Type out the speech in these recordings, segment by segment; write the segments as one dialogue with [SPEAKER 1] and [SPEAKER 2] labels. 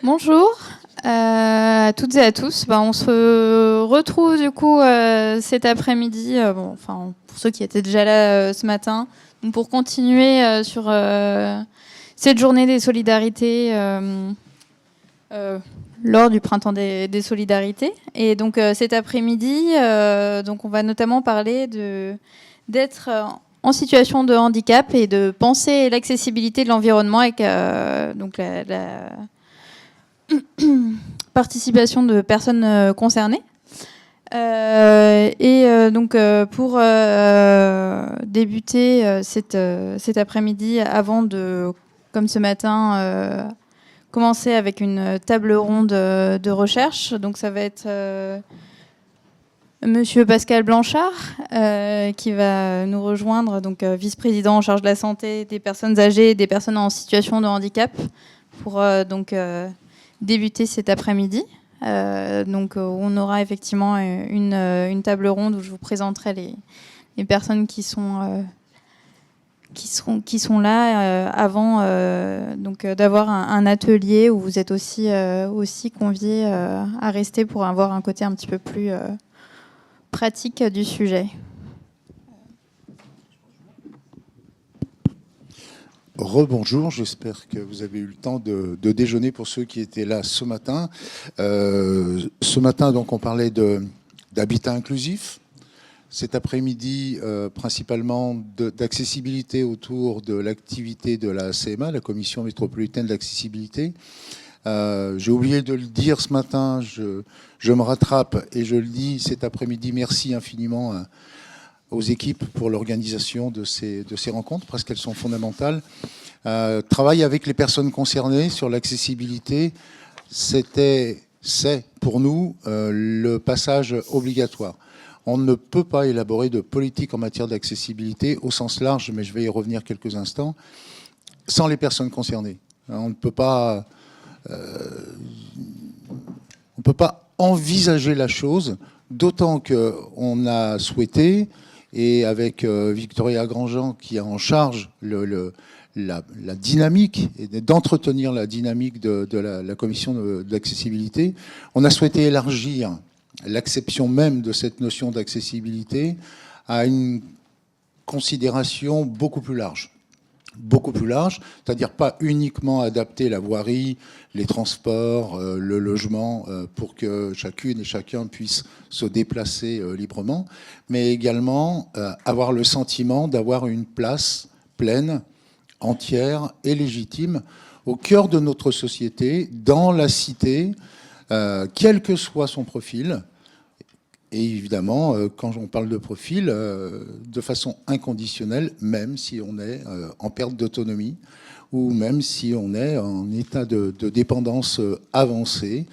[SPEAKER 1] Bonjour à toutes et à tous. On se retrouve du coup cet après-midi, pour ceux qui étaient déjà là ce matin, donc pour continuer sur cette journée des solidarités lors du printemps des solidarités. Et donc cet après-midi, donc on va notamment parler d'être en situation de handicap et de penser l'accessibilité de l'environnement avec donc la participation de personnes concernées. Donc pour débuter cet après-midi, avant de, comme ce matin, commencer avec une table ronde de recherche. Donc ça va être Monsieur Pascal Blanchard qui va nous rejoindre, donc vice-président en charge de la santé des personnes âgées et des personnes en situation de handicap, pour débuter cet après-midi. On aura effectivement une table ronde où je vous présenterai les personnes qui sont là avant d'avoir un atelier où vous êtes aussi conviés à rester pour avoir un côté un petit peu plus pratique du sujet.
[SPEAKER 2] Rebonjour, j'espère que vous avez eu le temps de déjeuner pour ceux qui étaient là ce matin. Ce matin, donc, on parlait d'habitat inclusif. Cet après-midi, principalement d'accessibilité autour de l'activité de la CMA, la Commission métropolitaine de l'accessibilité. J'ai oublié de le dire ce matin, je me rattrape et je le dis cet après-midi. Merci infiniment aux équipes pour l'organisation de ces rencontres, parce qu'elles sont fondamentales. Travailler avec les personnes concernées sur l'accessibilité, c'est pour nous le passage obligatoire. On ne peut pas élaborer de politique en matière d'accessibilité au sens large, mais je vais y revenir quelques instants, sans les personnes concernées. On ne peut pas envisager la chose, d'autant qu'on a souhaité, et avec Victoria Grandjean qui a en charge la dynamique, et d'entretenir la dynamique de la commission d'accessibilité, on a souhaité élargir l'acception même de cette notion d'accessibilité à une considération beaucoup plus large, c'est-à-dire pas uniquement adapter la voirie, les transports, le logement, pour que chacune et chacun puisse se déplacer librement, mais également avoir le sentiment d'avoir une place pleine, entière et légitime au cœur de notre société, dans la cité, quel que soit son profil. Et évidemment, quand on parle de profil, de façon inconditionnelle, même si on est en perte d'autonomie ou même si on est en état de dépendance avancée,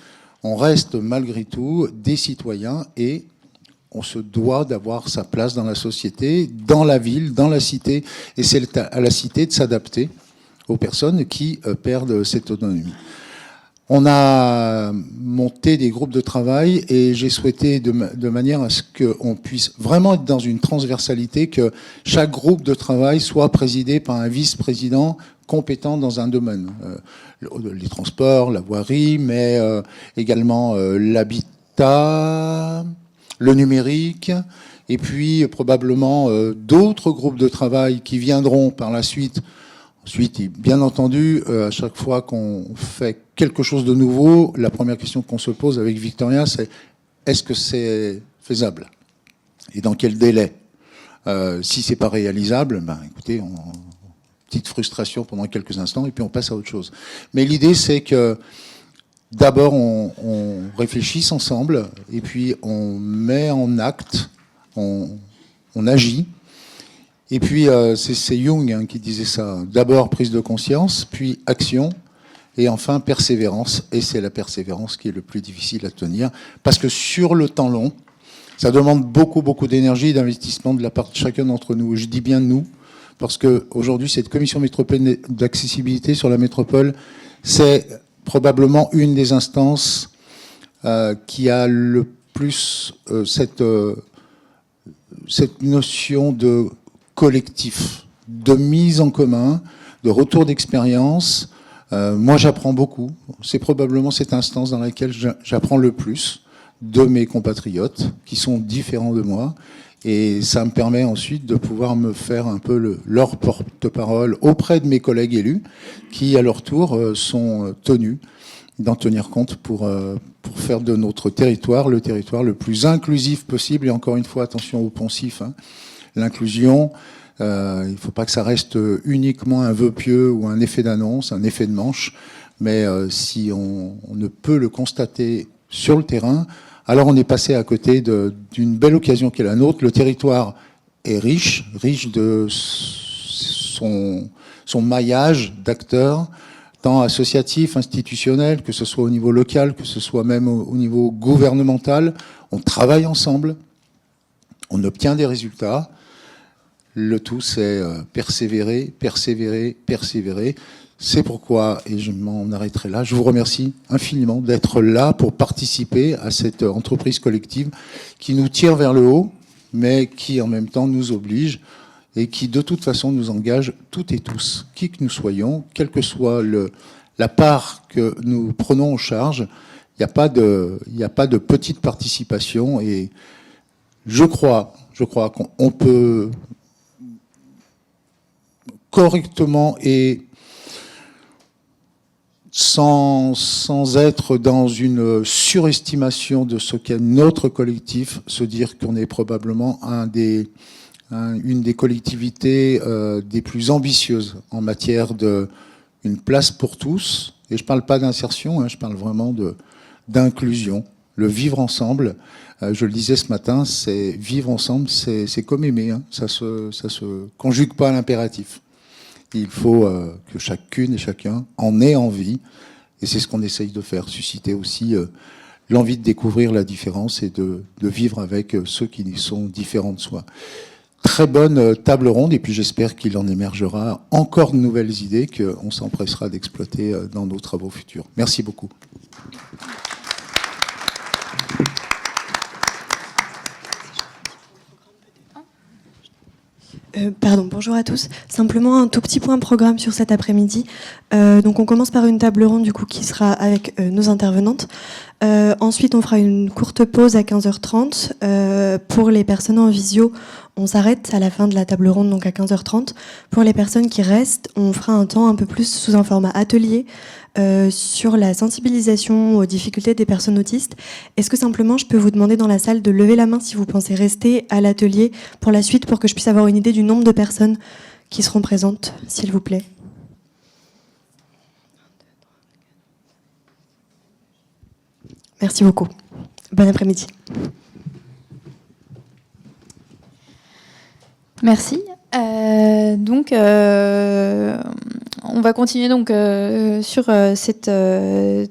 [SPEAKER 2] on reste malgré tout des citoyens et on se doit d'avoir sa place dans la société, dans la ville, dans la cité. Et c'est à la cité de s'adapter aux personnes qui perdent cette autonomie. On a monté des groupes de travail et j'ai souhaité de manière à ce qu'on puisse vraiment être dans une transversalité, que chaque groupe de travail soit présidé par un vice-président compétent dans un domaine. Les transports, la voirie, mais également l'habitat, le numérique, et puis probablement d'autres groupes de travail qui viendront par la suite. Ensuite, bien entendu, à chaque fois qu'on fait quelque chose de nouveau, la première question qu'on se pose avec Victoria, c'est est-ce que c'est faisable? Et dans quel délai? Si c'est pas réalisable, écoutez, petite frustration pendant quelques instants et puis on passe à autre chose. Mais l'idée, c'est que d'abord, on réfléchisse ensemble et puis on met en acte, on agit. Et puis, c'est Jung qui disait ça. D'abord, prise de conscience, puis action, et enfin, persévérance. Et c'est la persévérance qui est le plus difficile à tenir, parce que sur le temps long, ça demande beaucoup, beaucoup d'énergie et d'investissement de la part de chacun d'entre nous. Je dis bien nous, parce qu'aujourd'hui, cette commission métropolitaine d'accessibilité sur la métropole, c'est probablement une des instances qui a le plus cette notion de collectif, de mise en commun, de retour d'expérience, Moi, j'apprends beaucoup. C'est probablement cette instance dans laquelle j'apprends le plus de mes compatriotes qui sont différents de moi. Et ça me permet ensuite de pouvoir me faire un peu leur porte-parole auprès de mes collègues élus qui, à leur tour, sont tenus d'en tenir compte pour faire de notre territoire le territoire le plus inclusif possible. Et encore une fois, attention au poncif. Hein. L'inclusion, il ne faut pas que ça reste uniquement un vœu pieux ou un effet d'annonce, un effet de manche. Mais si on ne peut le constater sur le terrain, alors on est passé à côté d'une belle occasion qui est la nôtre. Le territoire est riche de son maillage d'acteurs, tant associatifs, institutionnels, que ce soit au niveau local, que ce soit même au niveau gouvernemental. On travaille ensemble, on obtient des résultats. Le tout, c'est persévérer, persévérer, persévérer. C'est pourquoi, et je m'en arrêterai là, je vous remercie infiniment d'être là pour participer à cette entreprise collective qui nous tire vers le haut, mais qui en même temps nous oblige et qui de toute façon nous engage toutes et tous, qui que nous soyons, quelle que soit la part que nous prenons en charge. Il n'y a pas de petite participation et je crois qu'on peut correctement et sans être dans une surestimation de ce qu'est notre collectif, se dire qu'on est probablement une des collectivités des plus ambitieuses en matière d'une place pour tous. Et je ne parle pas d'insertion, hein, je parle vraiment d'inclusion. Le vivre ensemble, je le disais ce matin, c'est vivre ensemble, c'est comme aimer, hein, ça se conjugue pas à l'impératif. Il faut que chacune et chacun en ait envie, et c'est ce qu'on essaye de faire, susciter aussi l'envie de découvrir la différence et de vivre avec ceux qui sont différents de soi. Très bonne table ronde, et puis j'espère qu'il en émergera encore de nouvelles idées qu'on s'empressera d'exploiter dans nos travaux futurs. Merci beaucoup.
[SPEAKER 3] Bonjour à tous. Simplement un tout petit point programme sur cet après-midi. Donc on commence par une table ronde du coup qui sera avec nos intervenantes. Ensuite on fera une courte pause à 15h30. Pour les personnes en visio, on s'arrête à la fin de la table ronde, donc à 15h30. Pour les personnes qui restent, on fera un temps un peu plus sous un format atelier sur la sensibilisation aux difficultés des personnes autistes. Est-ce que simplement je peux vous demander dans la salle de lever la main si vous pensez rester à l'atelier pour la suite, pour que je puisse avoir une idée du nombre de personnes qui seront présentes, s'il vous plaît. Merci beaucoup. Bon après-midi.
[SPEAKER 1] Merci. On va continuer donc sur cette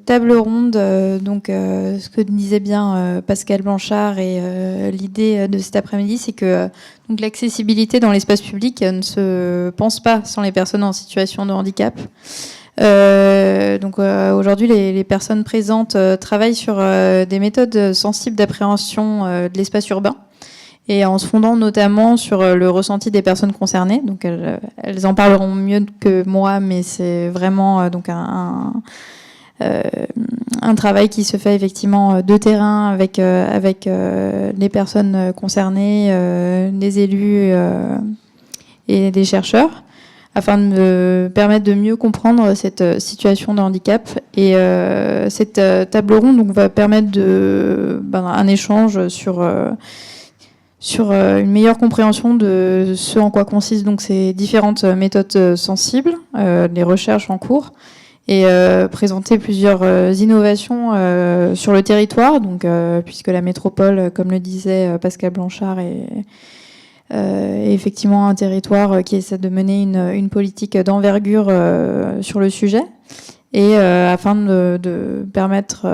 [SPEAKER 1] table ronde. Ce que disait bien Pascal Blanchard et l'idée de cet après-midi, c'est que donc l'accessibilité dans l'espace public ne se pense pas sans les personnes en situation de handicap. Aujourd'hui, les personnes présentes travaillent sur des méthodes sensibles d'appréhension de l'espace urbain. Et en se fondant notamment sur le ressenti des personnes concernées. Donc elles en parleront mieux que moi, mais c'est vraiment un travail qui se fait effectivement de terrain avec les personnes concernées, les élus et des chercheurs, afin de me permettre de mieux comprendre cette situation de handicap. Et cette table ronde donc, va permettre un échange sur une meilleure compréhension de ce en quoi consistent donc ces différentes méthodes sensibles, les recherches en cours, et présenter plusieurs innovations sur le territoire, puisque la métropole, comme le disait Pascal Blanchard, est effectivement un territoire qui essaie de mener une politique d'envergure sur le sujet. Et afin de permettre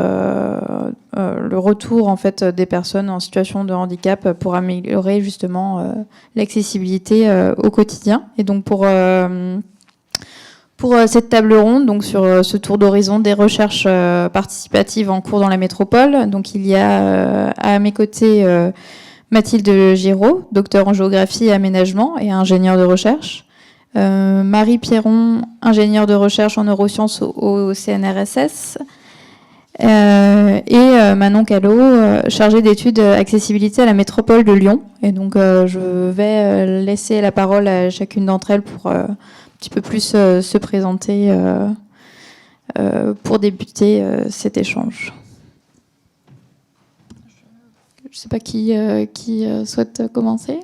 [SPEAKER 1] le retour en fait des personnes en situation de handicap pour améliorer justement l'accessibilité au quotidien. Et donc pour cette table ronde, donc sur ce tour d'horizon des recherches participatives en cours dans la métropole, donc il y a à mes côtés Mathilde Giraud, docteur en géographie et aménagement et ingénieure de recherche. Marie Pierron, ingénieure de recherche en neurosciences au CNRSS. Et Manon Callot, chargée d'études accessibilité à la métropole de Lyon. Et donc, je vais laisser la parole à chacune d'entre elles pour un petit peu plus se présenter pour débuter cet échange. Je ne sais pas qui souhaite commencer.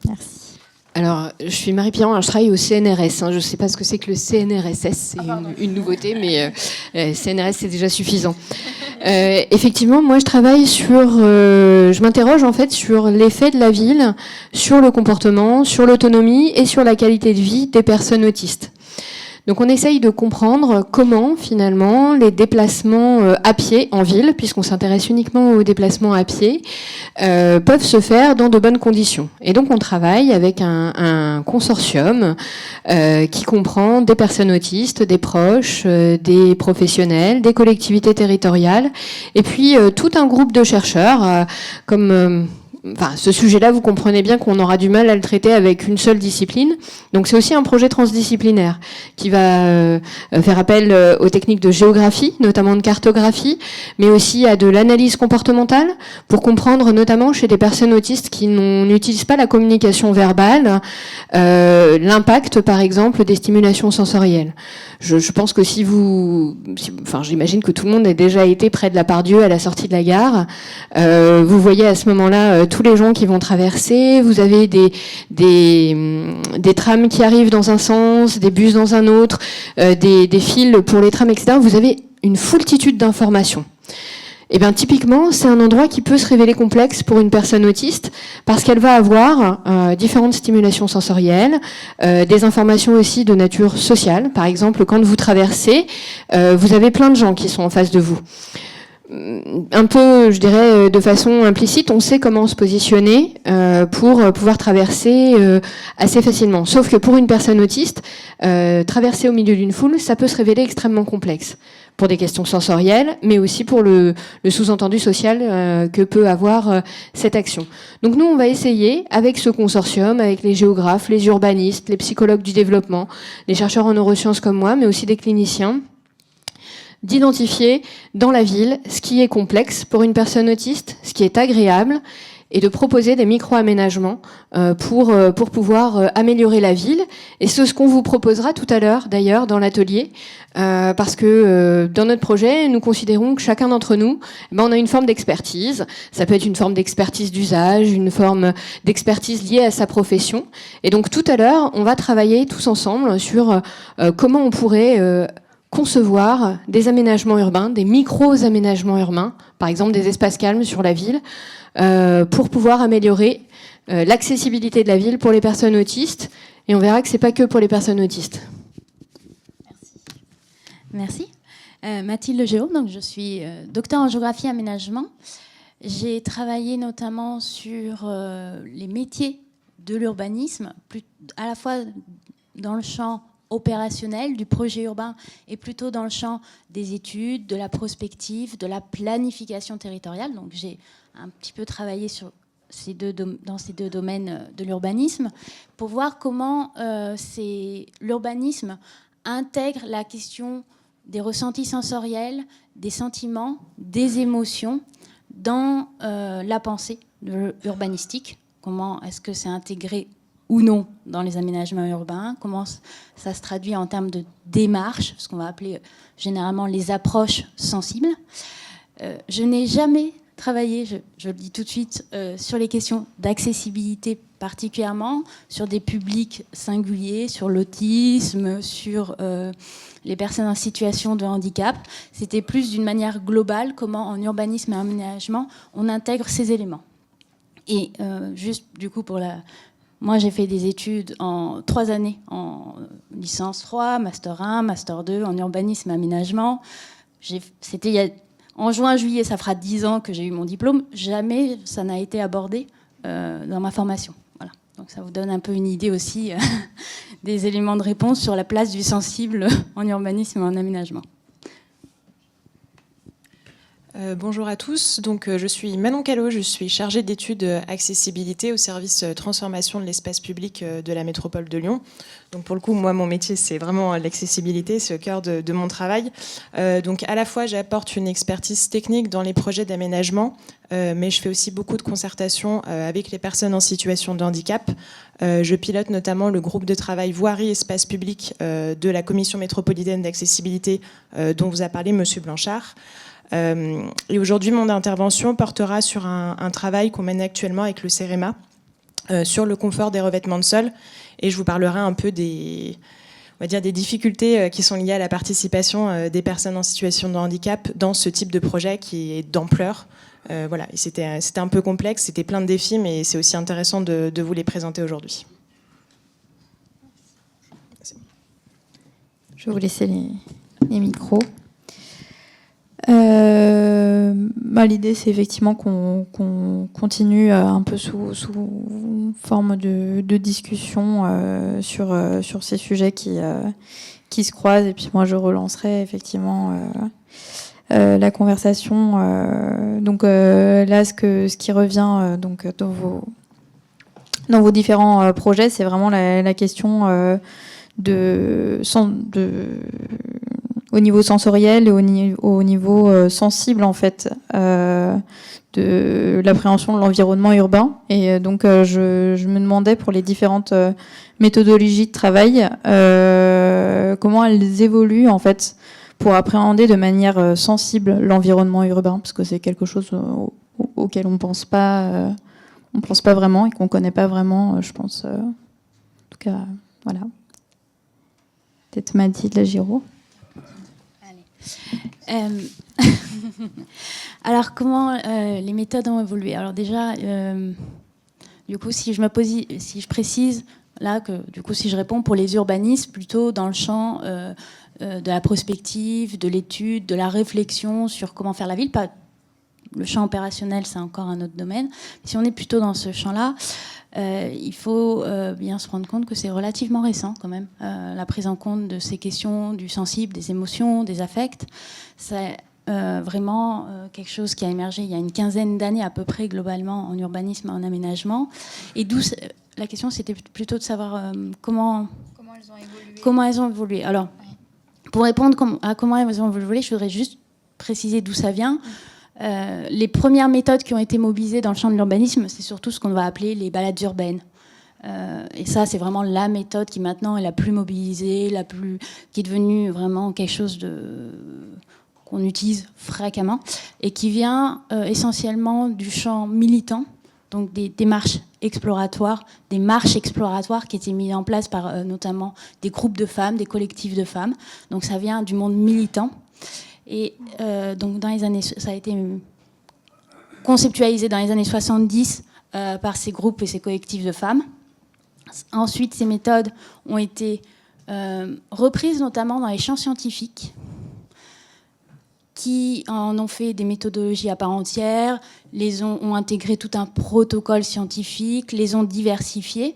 [SPEAKER 1] Merci.
[SPEAKER 4] Alors, je suis Marie Pierron, je travaille au CNRS. Je ne sais pas ce que c'est que le CNRSS, c'est une nouveauté, mais CNRS, c'est déjà suffisant. Effectivement, moi, je travaille je m'interroge en fait sur l'effet de la ville, sur le comportement, sur l'autonomie et sur la qualité de vie des personnes autistes. Donc on essaye de comprendre comment finalement les déplacements à pied en ville, puisqu'on s'intéresse uniquement aux déplacements à pied, peuvent se faire dans de bonnes conditions. Et donc on travaille avec un consortium qui comprend des personnes autistes, des proches, des professionnels, des collectivités territoriales, et puis tout un groupe de chercheurs Enfin, ce sujet-là, vous comprenez bien qu'on aura du mal à le traiter avec une seule discipline. Donc c'est aussi un projet transdisciplinaire qui va faire appel aux techniques de géographie, notamment de cartographie, mais aussi à de l'analyse comportementale pour comprendre notamment chez des personnes autistes qui n'utilisent pas la communication verbale, l'impact par exemple des stimulations sensorielles. Je pense que j'imagine que tout le monde a déjà été près de la Part-Dieu à la sortie de la gare. Vous voyez à ce moment-là tous les gens qui vont traverser. Vous avez des trams qui arrivent dans un sens, des bus dans un autre, des fils pour les trams, etc. Vous avez une foultitude d'informations. Et bien typiquement, c'est un endroit qui peut se révéler complexe pour une personne autiste parce qu'elle va avoir différentes stimulations sensorielles, des informations aussi de nature sociale. Par exemple, quand vous traversez, vous avez plein de gens qui sont en face de vous. Un peu, je dirais, de façon implicite, on sait comment se positionner pour pouvoir traverser assez facilement. Sauf que pour une personne autiste, traverser au milieu d'une foule, ça peut se révéler extrêmement complexe pour des questions sensorielles, mais aussi pour le sous-entendu social que peut avoir cette action. Donc nous, on va essayer, avec ce consortium, avec les géographes, les urbanistes, les psychologues du développement, les chercheurs en neurosciences comme moi, mais aussi des cliniciens, d'identifier dans la ville ce qui est complexe pour une personne autiste, ce qui est agréable, et de proposer des micro-aménagements pour pouvoir améliorer la ville. Et c'est ce qu'on vous proposera tout à l'heure, d'ailleurs, dans l'atelier, parce que dans notre projet, nous considérons que chacun d'entre nous, on a une forme d'expertise. Ça peut être une forme d'expertise d'usage, une forme d'expertise liée à sa profession. Et donc tout à l'heure, on va travailler tous ensemble sur comment on pourrait concevoir des aménagements urbains, des micro-aménagements urbains, par exemple des espaces calmes sur la ville, pour pouvoir améliorer l'accessibilité de la ville pour les personnes autistes. Et on verra que c'est pas que pour les personnes autistes.
[SPEAKER 5] Merci. Mathilde Géo, donc je suis docteur en géographie et aménagement. J'ai travaillé notamment sur les métiers de l'urbanisme, à la fois dans le champ opérationnel du projet urbain et plutôt dans le champ des études, de la prospective, de la planification territoriale. Donc j'ai un petit peu travaillé dans ces deux domaines de l'urbanisme pour voir comment l'urbanisme intègre la question des ressentis sensoriels, des sentiments, des émotions dans la pensée urbanistique. Comment est-ce que c'est intégré ou non dans les aménagements urbains, comment ça se traduit en termes de démarche, ce qu'on va appeler généralement les approches sensibles. Je n'ai jamais travaillé, je le dis tout de suite, sur les questions d'accessibilité particulièrement, sur des publics singuliers, sur l'autisme, sur les personnes en situation de handicap. C'était plus d'une manière globale comment en urbanisme et aménagement on intègre ces éléments. Et juste du coup moi, j'ai fait des études en 3 années, en licence 3, master 1, master 2, en urbanisme et aménagement. C'était en juin-juillet, ça fera 10 ans que j'ai eu mon diplôme. Jamais ça n'a été abordé dans ma formation. Voilà. Donc ça vous donne un peu une idée aussi des éléments de réponse sur la place du sensible en urbanisme et en aménagement.
[SPEAKER 6] Bonjour à tous. Donc, je suis Manon Callot, je suis chargée d'études accessibilité au service transformation de l'espace public de la métropole de Lyon. Donc pour le coup, moi, mon métier, c'est vraiment l'accessibilité, c'est au cœur de mon travail. Donc à la fois, j'apporte une expertise technique dans les projets d'aménagement, mais je fais aussi beaucoup de concertation avec les personnes en situation de handicap. Je pilote notamment le groupe de travail voirie espace public de la commission métropolitaine d'accessibilité dont vous a parlé Monsieur Blanchard. Et aujourd'hui, mon intervention portera sur un travail qu'on mène actuellement avec le CEREMA sur le confort des revêtements de sol. Et je vous parlerai un peu on va dire des difficultés qui sont liées à la participation des personnes en situation de handicap dans ce type de projet qui est d'ampleur. Voilà, et c'était un peu complexe, c'était plein de défis, mais c'est aussi intéressant de vous les présenter aujourd'hui.
[SPEAKER 1] Je vais vous laisser les micros. L'idée, c'est effectivement qu'on continue un peu sous forme de discussion sur ces sujets qui se croisent. Et puis moi, je relancerai effectivement la conversation. Donc là, ce qui revient donc dans vos différents projets, c'est vraiment la question au niveau sensoriel et au niveau sensible en fait de l'appréhension de l'environnement urbain. Et donc je me demandais pour les différentes méthodologies de travail comment elles évoluent en fait pour appréhender de manière sensible l'environnement urbain, parce que c'est quelque chose auquel on pense pas vraiment et qu'on connaît pas vraiment, je pense. En tout cas, voilà. Peut-être Mathilde Lagiraud.
[SPEAKER 5] Alors, comment les méthodes ont évolué? Alors déjà, du coup, si je précise, là, que du coup, si je réponds pour les urbanistes, plutôt dans le champ de la prospective, de l'étude, de la réflexion sur comment faire la ville, pas le champ opérationnel, c'est encore un autre domaine. Si on est plutôt dans ce champ-là, il faut bien se rendre compte que c'est relativement récent quand même, la prise en compte de ces questions du sensible, des émotions, des affects. C'est vraiment quelque chose qui a émergé il y a une quinzaine d'années à peu près globalement en urbanisme et en aménagement. Et d'où la question, c'était plutôt de savoir comment elles ont évolué. Alors, pour répondre à comment elles ont évolué, je voudrais juste préciser d'où ça vient. Les premières méthodes qui ont été mobilisées dans le champ de l'urbanisme, c'est surtout ce qu'on va appeler les balades urbaines. Et ça, c'est vraiment la méthode qui maintenant est la plus mobilisée, qui est devenue vraiment quelque chose qu'on utilise fréquemment et qui vient essentiellement du champ militant, donc des marches exploratoires qui étaient mises en place par notamment des groupes de femmes, des collectifs de femmes. Donc ça vient du monde militant. Et donc ça a été conceptualisé dans les années 70 par ces groupes et ces collectifs de femmes. Ensuite, ces méthodes ont été reprises notamment dans les champs scientifiques, qui en ont fait des méthodologies à part entière, ont intégré tout un protocole scientifique, les ont diversifiés.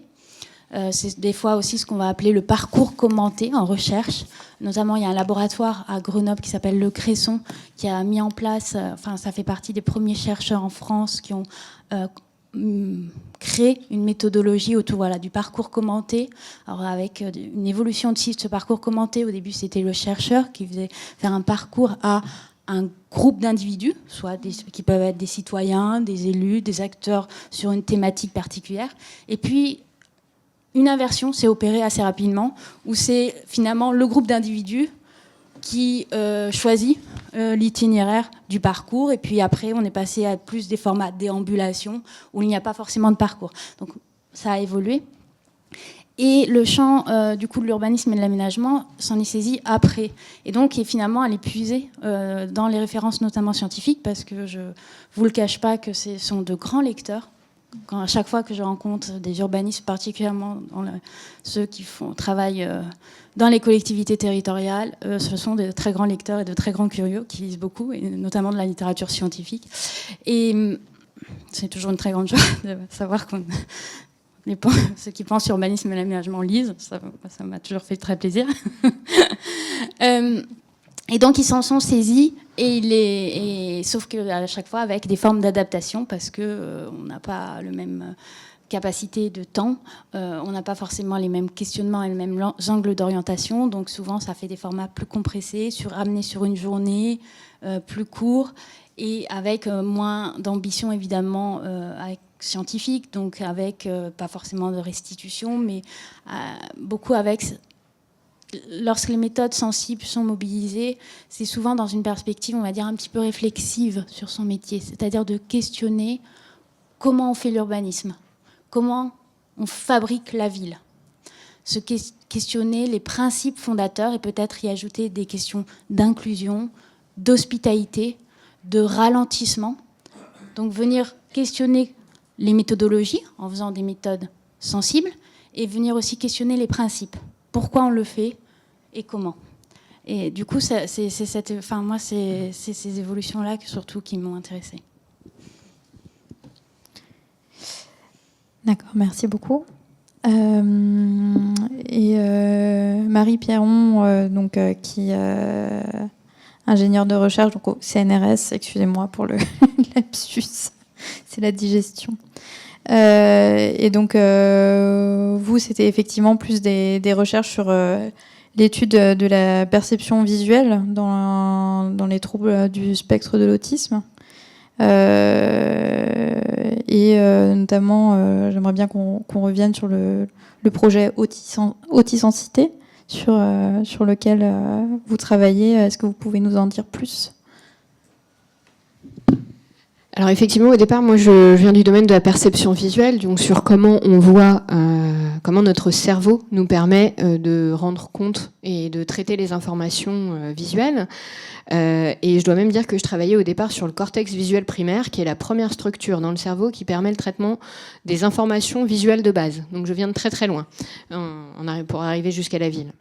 [SPEAKER 5] C'est des fois aussi ce qu'on va appeler le parcours commenté en recherche. Notamment, il y a un laboratoire à Grenoble qui s'appelle Le Cresson, qui a mis en place, ça fait partie des premiers chercheurs en France qui ont créé une méthodologie autour du parcours commenté. Alors avec une évolution de ce parcours commenté, au début c'était le chercheur qui faisait faire un parcours à un groupe d'individus, soit qui peuvent être des citoyens, des élus, des acteurs sur une thématique particulière. Et puis, une inversion s'est opérée assez rapidement, où c'est finalement le groupe d'individus qui choisit l'itinéraire du parcours. Et puis après, on est passé à plus des formats déambulation, où il n'y a pas forcément de parcours. Donc ça a évolué. Et le champ du coup de l'urbanisme et de l'aménagement s'en est saisi après. Et donc finalement, elle est puisée dans les références notamment scientifiques, parce que je ne vous le cache pas que ce sont de grands lecteurs. À chaque fois que je rencontre des urbanistes, particulièrement ceux qui travaillent dans les collectivités territoriales, ce sont de très grands lecteurs et de très grands curieux qui lisent beaucoup, et notamment de la littérature scientifique. Et c'est toujours une très grande joie de savoir que ceux qui pensent urbanisme et l'aménagement lisent. Ça m'a toujours fait très plaisir. Et donc, ils s'en sont saisis Sauf qu'à chaque fois avec des formes d'adaptation, parce que on n'a pas le même capacité de temps, on n'a pas forcément les mêmes questionnements et les mêmes angles d'orientation, donc souvent ça fait des formats plus compressés, ramenés sur une journée, plus court, et avec moins d'ambition évidemment scientifique, donc avec pas forcément de restitution, mais beaucoup avec... Lorsque les méthodes sensibles sont mobilisées, c'est souvent dans une perspective, on va dire, un petit peu réflexive sur son métier, c'est-à-dire de questionner comment on fait l'urbanisme, comment on fabrique la ville, se questionner les principes fondateurs et peut-être y ajouter des questions d'inclusion, d'hospitalité, de ralentissement. Donc venir questionner les méthodologies en faisant des méthodes sensibles et venir aussi questionner les principes. Pourquoi on le fait et comment. Et du coup, c'est ces évolutions-là surtout qui m'ont intéressée.
[SPEAKER 1] D'accord, merci beaucoup. Marie Pierron, qui ingénieure de recherche donc au CNRS, excusez-moi pour le lapsus, c'est la digestion. Et donc, vous, c'était effectivement plus des recherches sur l'étude de la perception visuelle dans les troubles du spectre de l'autisme. Notamment, j'aimerais bien qu'on revienne sur le projet Autisensité, sur lequel vous travaillez. Est-ce que vous pouvez nous en dire plus ?
[SPEAKER 4] Alors effectivement, au départ, moi je viens du domaine de la perception visuelle, donc sur comment on voit, comment notre cerveau nous permet de rendre compte et de traiter les informations visuelles. Et je dois même dire que je travaillais au départ sur le cortex visuel primaire, qui est la première structure dans le cerveau qui permet le traitement des informations visuelles de base. Donc je viens de très très loin pour arriver jusqu'à la ville.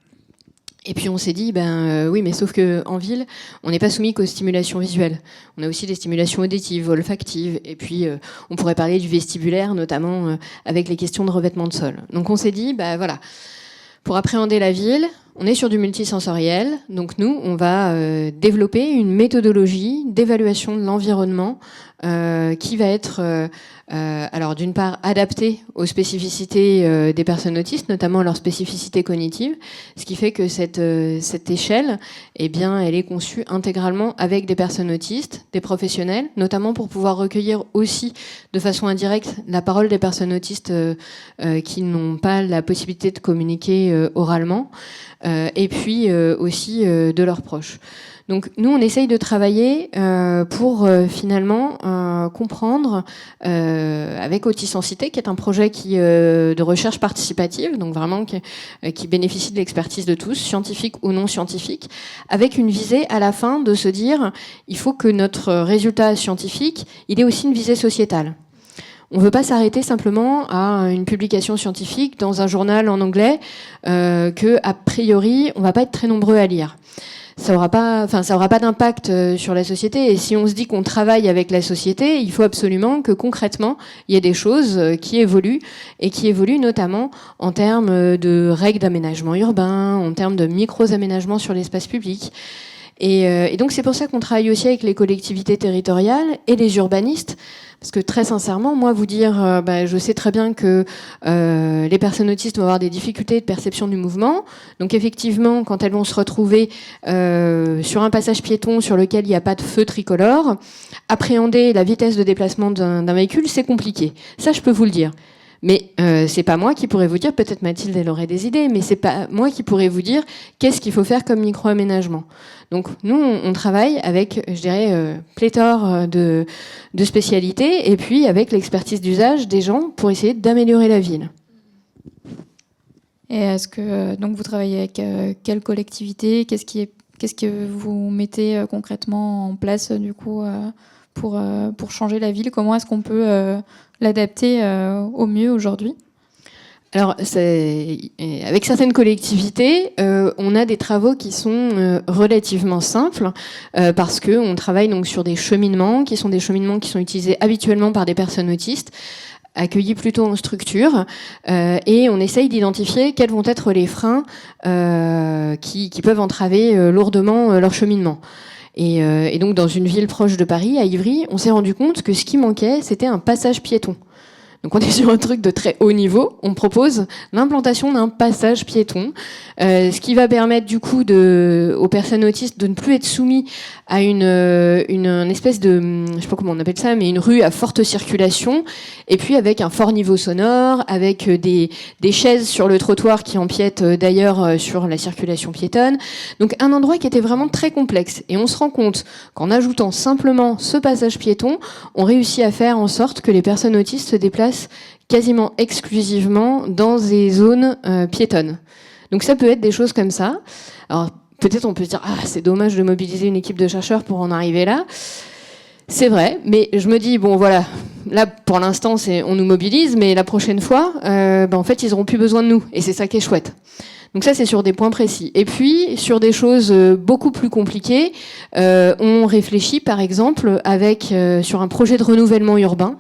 [SPEAKER 4] Et puis on s'est dit, oui, mais sauf qu'en ville, on n'est pas soumis qu'aux stimulations visuelles. On a aussi des stimulations auditives, olfactives, et puis on pourrait parler du vestibulaire, notamment avec les questions de revêtement de sol. Donc on s'est dit, voilà, pour appréhender la ville, on est sur du multisensoriel, donc nous, on va développer une méthodologie d'évaluation de l'environnement qui va être, alors d'une part, adaptée aux spécificités des personnes autistes, notamment leurs spécificités cognitives, ce qui fait que cette échelle, eh bien, elle est conçue intégralement avec des personnes autistes, des professionnels, notamment pour pouvoir recueillir aussi de façon indirecte la parole des personnes autistes qui n'ont pas la possibilité de communiquer oralement, et puis aussi de leurs proches. Donc nous, on essaye de travailler pour finalement comprendre avec Autisensité, qui est un projet de recherche participative, donc vraiment qui bénéficie de l'expertise de tous, scientifiques ou non scientifiques, avec une visée à la fin de se dire il faut que notre résultat scientifique, il ait aussi une visée sociétale. On ne veut pas s'arrêter simplement à une publication scientifique dans un journal en anglais que, a priori, on ne va pas être très nombreux à lire. Ça aura pas d'impact sur la société. Et si on se dit qu'on travaille avec la société, il faut absolument que concrètement, il y ait des choses qui évoluent et qui évoluent notamment en termes de règles d'aménagement urbain, en termes de micro-aménagements sur l'espace public. Et donc c'est pour ça qu'on travaille aussi avec les collectivités territoriales et les urbanistes. Parce que très sincèrement, moi, vous dire, je sais très bien que les personnes autistes vont avoir des difficultés de perception du mouvement. Donc effectivement, quand elles vont se retrouver sur un passage piéton sur lequel il n'y a pas de feu tricolore, appréhender la vitesse de déplacement d'un véhicule, c'est compliqué. Ça, je peux vous le dire. Mais c'est pas moi qui pourrais vous dire, peut-être Mathilde elle aurait des idées, mais c'est pas moi qui pourrais vous dire qu'est-ce qu'il faut faire comme micro-aménagement. Donc nous on travaille avec, je dirais, pléthore de spécialités et puis avec l'expertise d'usage des gens pour essayer d'améliorer la ville.
[SPEAKER 1] Et est-ce que donc vous travaillez avec quelle collectivité ? Qu'est-ce que vous mettez concrètement en place du coup pour changer la ville ? Comment est-ce qu'on peut l'adapter au mieux aujourd'hui ?
[SPEAKER 4] Alors, avec certaines collectivités, on a des travaux qui sont relativement simples parce que on travaille donc sur des cheminements qui sont utilisés habituellement par des personnes autistes, accueillis plutôt en structure, et on essaye d'identifier quels vont être les freins qui peuvent entraver lourdement leur cheminement. Et donc, dans une ville proche de Paris, à Ivry, on s'est rendu compte que ce qui manquait, c'était un passage piéton. Donc on est sur un truc de très haut niveau. On propose l'implantation d'un passage piéton, ce qui va permettre du coup aux personnes autistes de ne plus être soumis à une espèce de, je sais pas comment on appelle ça, mais une rue à forte circulation, et puis avec un fort niveau sonore, avec des chaises sur le trottoir qui empiètent d'ailleurs sur la circulation piétonne. Donc un endroit qui était vraiment très complexe. Et on se rend compte qu'en ajoutant simplement ce passage piéton, on réussit à faire en sorte que les personnes autistes se déplacent quasiment exclusivement dans des zones piétonnes. Donc ça peut être des choses comme ça. Alors peut-être on peut se dire c'est dommage de mobiliser une équipe de chercheurs pour en arriver là. C'est vrai, mais je me dis bon voilà, là pour l'instant on nous mobilise, mais la prochaine fois, en fait ils n'auront plus besoin de nous, et c'est ça qui est chouette. Donc ça, c'est sur des points précis. Et puis, sur des choses beaucoup plus compliquées, on réfléchit, par exemple, sur un projet de renouvellement urbain,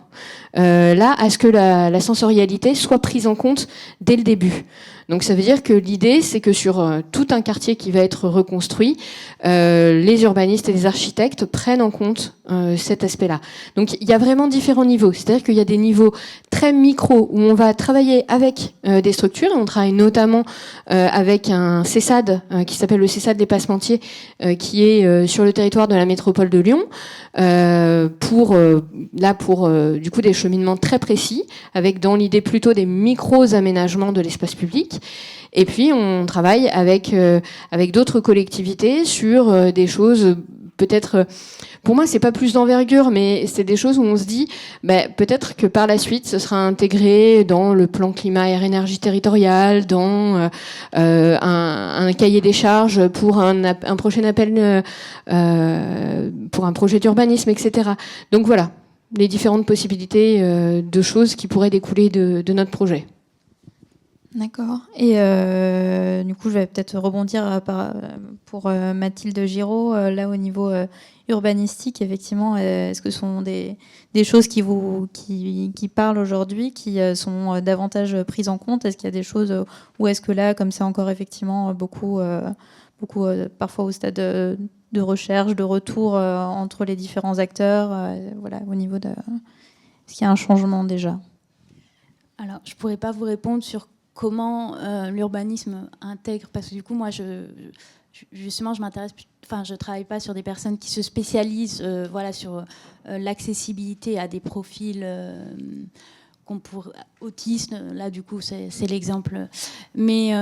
[SPEAKER 4] là, à ce que la sensorialité soit prise en compte dès le début. Donc ça veut dire que l'idée, c'est que sur tout un quartier qui va être reconstruit, les urbanistes et les architectes prennent en compte cet aspect-là. Donc il y a vraiment différents niveaux. C'est-à-dire qu'il y a des niveaux très micro où on va travailler avec des structures. Et on travaille notamment avec un CESAD qui s'appelle le CESAD des Passementiers, qui est sur le territoire de la métropole de Lyon, pour du coup des cheminements très précis, avec dans l'idée plutôt des micros aménagements de l'espace public. Et puis on travaille avec d'autres collectivités sur des choses peut-être, pour moi c'est pas plus d'envergure, mais c'est des choses où on se dit peut-être que par la suite ce sera intégré dans le plan climat air énergie territorial, dans un cahier des charges pour un prochain appel pour un projet d'urbanisme, etc. Donc voilà les différentes possibilités de choses qui pourraient découler de notre projet.
[SPEAKER 1] D'accord. Et du coup, je vais peut-être rebondir pour Mathilde Giraud, là au niveau urbanistique, effectivement, est-ce que ce sont des choses qui parlent aujourd'hui, qui sont davantage prises en compte? Est-ce qu'il y a des choses ou est-ce que là, comme c'est encore effectivement beaucoup parfois au stade de recherche, de retour entre les différents acteurs, voilà, au niveau de... Est-ce qu'il y a un changement déjà?
[SPEAKER 5] Alors, je ne pourrais pas vous répondre sur comment l'urbanisme intègre, parce que du coup, moi, justement, je travaille pas sur des personnes qui se spécialisent sur l'accessibilité à des profils autistes. Là, du coup, c'est l'exemple. Mais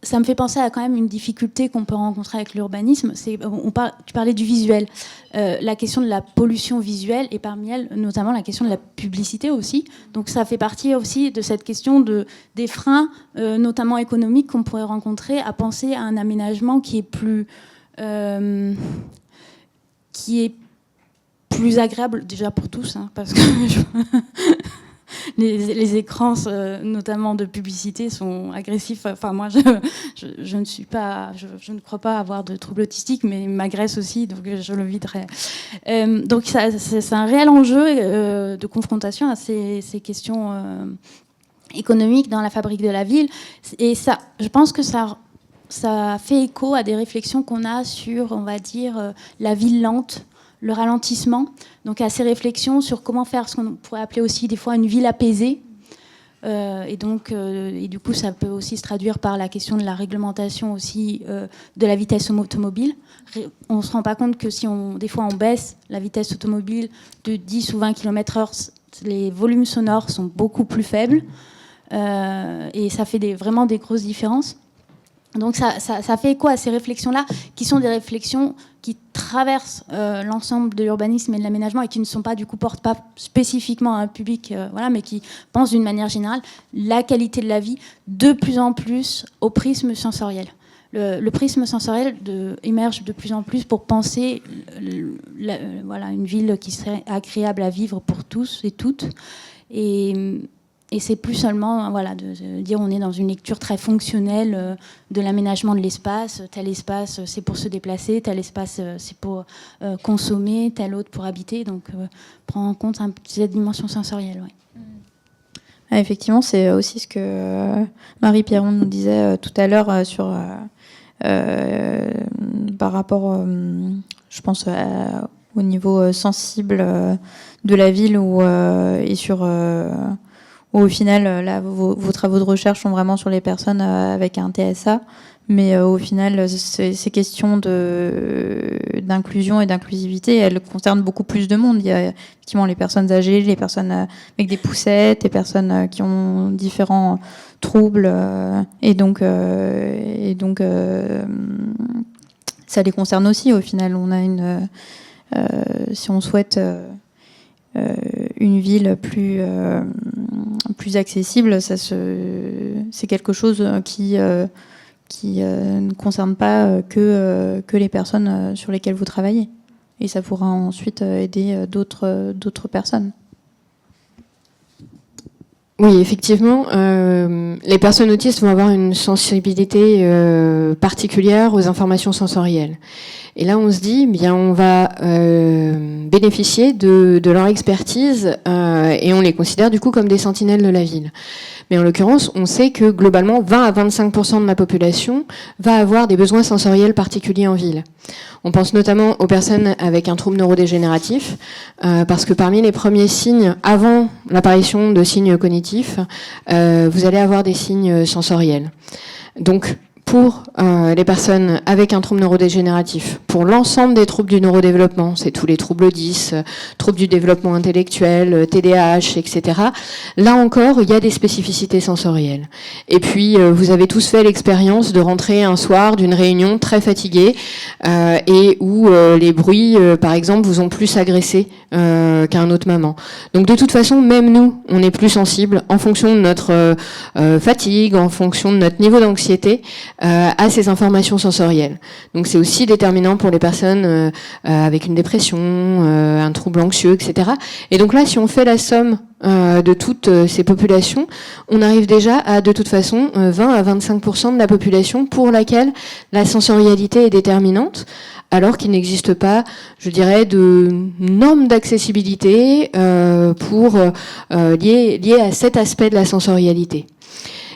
[SPEAKER 5] ça me fait penser à quand même une difficulté qu'on peut rencontrer avec l'urbanisme. Tu parlais du visuel, la question de la pollution visuelle, et parmi elles, notamment la question de la publicité aussi. Donc ça fait partie aussi de cette question des freins, notamment économiques, qu'on pourrait rencontrer à penser à un aménagement qui est plus agréable déjà pour tous, parce que les écrans, notamment de publicité, sont agressifs. Enfin, moi, je ne crois pas avoir de troubles autistiques, mais ils m'agressent aussi, donc je le vis très. Donc, c'est un réel enjeu de confrontation à ces questions économiques dans la fabrique de la ville. Et ça, je pense que ça fait écho à des réflexions qu'on a sur, on va dire, la ville lente, le ralentissement, donc à ces réflexions sur comment faire ce qu'on pourrait appeler aussi des fois une ville apaisée. Et du coup, ça peut aussi se traduire par la question de la réglementation aussi de la vitesse automobile. On ne se rend pas compte que si des fois on baisse la vitesse automobile de 10 ou 20 km/h, les volumes sonores sont beaucoup plus faibles. Et ça fait vraiment des grosses différences. Donc ça fait écho à ces réflexions-là, qui sont des réflexions qui traversent l'ensemble de l'urbanisme et de l'aménagement et qui ne sont pas, du coup, portent pas spécifiquement à un public, mais qui pensent d'une manière générale la qualité de la vie de plus en plus au prisme sensoriel. Le prisme sensoriel émerge de plus en plus pour penser une ville qui serait agréable à vivre pour tous et toutes. Et c'est plus seulement de dire on est dans une lecture très fonctionnelle de l'aménagement de l'espace. Tel espace, c'est pour se déplacer, tel espace, c'est pour consommer, tel autre pour habiter. Donc, prendre en compte cette dimension sensorielle. Ouais.
[SPEAKER 1] Effectivement, c'est aussi ce que Marie Pierron nous disait tout à l'heure sur par rapport, je pense, au niveau sensible de la ville et sur... au final, là, vos travaux de recherche sont vraiment sur les personnes avec un TSA, mais au final, ces questions d'inclusion et d'inclusivité, elles concernent beaucoup plus de monde. Il y a effectivement les personnes âgées, les personnes avec des poussettes, les personnes qui ont différents troubles, et donc ça les concerne aussi. Au final, on a si on souhaite une ville plus accessible, c'est quelque chose qui ne concerne pas que les personnes sur lesquelles vous travaillez. Et ça pourra ensuite aider d'autres personnes.
[SPEAKER 4] Oui, effectivement, les personnes autistes vont avoir une sensibilité particulière aux informations sensorielles. Et là, on se dit, bien, on va bénéficier de leur expertise et on les considère du coup comme des sentinelles de la ville. Mais en l'occurrence, on sait que globalement, 20 à 25% de la population va avoir des besoins sensoriels particuliers en ville. On pense notamment aux personnes avec un trouble neurodégénératif, parce que parmi les premiers signes, avant l'apparition de signes cognitifs, vous allez avoir des signes sensoriels. Donc, pour les personnes avec un trouble neurodégénératif, pour l'ensemble des troubles du neurodéveloppement, c'est tous les troubles 10, troubles du développement intellectuel, TDAH, etc. Là encore, il y a des spécificités sensorielles. Et puis, vous avez tous fait l'expérience de rentrer un soir d'une réunion très fatiguée et où les bruits, par exemple, vous ont plus agressé qu'à un autre moment. Donc, de toute façon, même nous, on est plus sensible en fonction de notre fatigue, en fonction de notre niveau d'anxiété, à ces informations sensorielles. Donc c'est aussi déterminant pour les personnes avec une dépression, un trouble anxieux, etc. Et donc là, si on fait la somme de toutes ces populations, on arrive déjà à, de toute façon, 20 à 25% de la population pour laquelle la sensorialité est déterminante, alors qu'il n'existe pas, je dirais, de normes d'accessibilité liées à cet aspect de la sensorialité.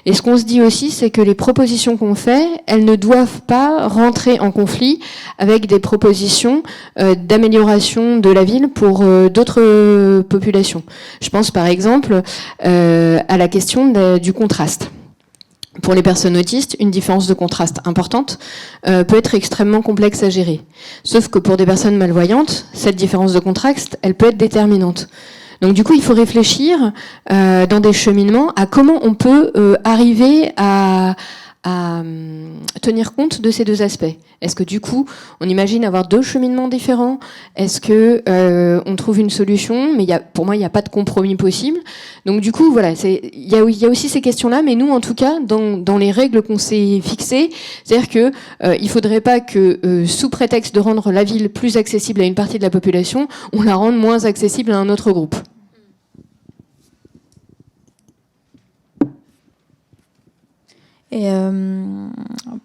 [SPEAKER 4] Et ce qu'on se dit aussi, c'est que les propositions qu'on fait, elles ne doivent pas rentrer en conflit avec des propositions d'amélioration de la ville pour d'autres populations. Je pense par exemple à la question du contraste. Pour les personnes autistes, une différence de contraste importante peut être extrêmement complexe à gérer. Sauf que pour des personnes malvoyantes, cette différence de contraste, elle peut être déterminante. Donc du coup, il faut réfléchir dans des cheminements à comment on peut arriver à tenir compte de ces deux aspects. Est-ce que du coup, on imagine avoir deux cheminements différents ? Est-ce que on trouve une solution ? Mais pour moi, il n'y a pas de compromis possible. Donc du coup, voilà, il y a aussi ces questions-là. Mais nous, en tout cas, dans les règles qu'on s'est fixées, c'est-à-dire que il faudrait pas que, sous prétexte de rendre la ville plus accessible à une partie de la population, on la rende moins accessible à un autre groupe.
[SPEAKER 1] Et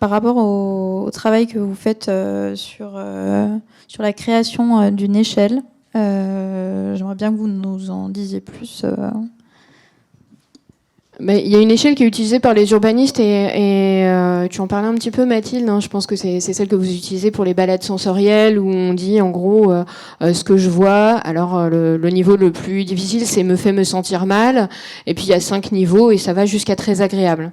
[SPEAKER 1] par rapport au travail que vous faites sur la création d'une échelle, j'aimerais bien que vous nous en disiez plus.
[SPEAKER 4] Mais il y a une échelle qui est utilisée par les urbanistes et tu en parlais un petit peu, Mathilde, hein, je pense que c'est celle que vous utilisez pour les balades sensorielles où on dit en gros ce que je vois. Alors le niveau le plus difficile, c'est me fait me sentir mal, et puis il y a 5 niveaux et ça va jusqu'à très agréable.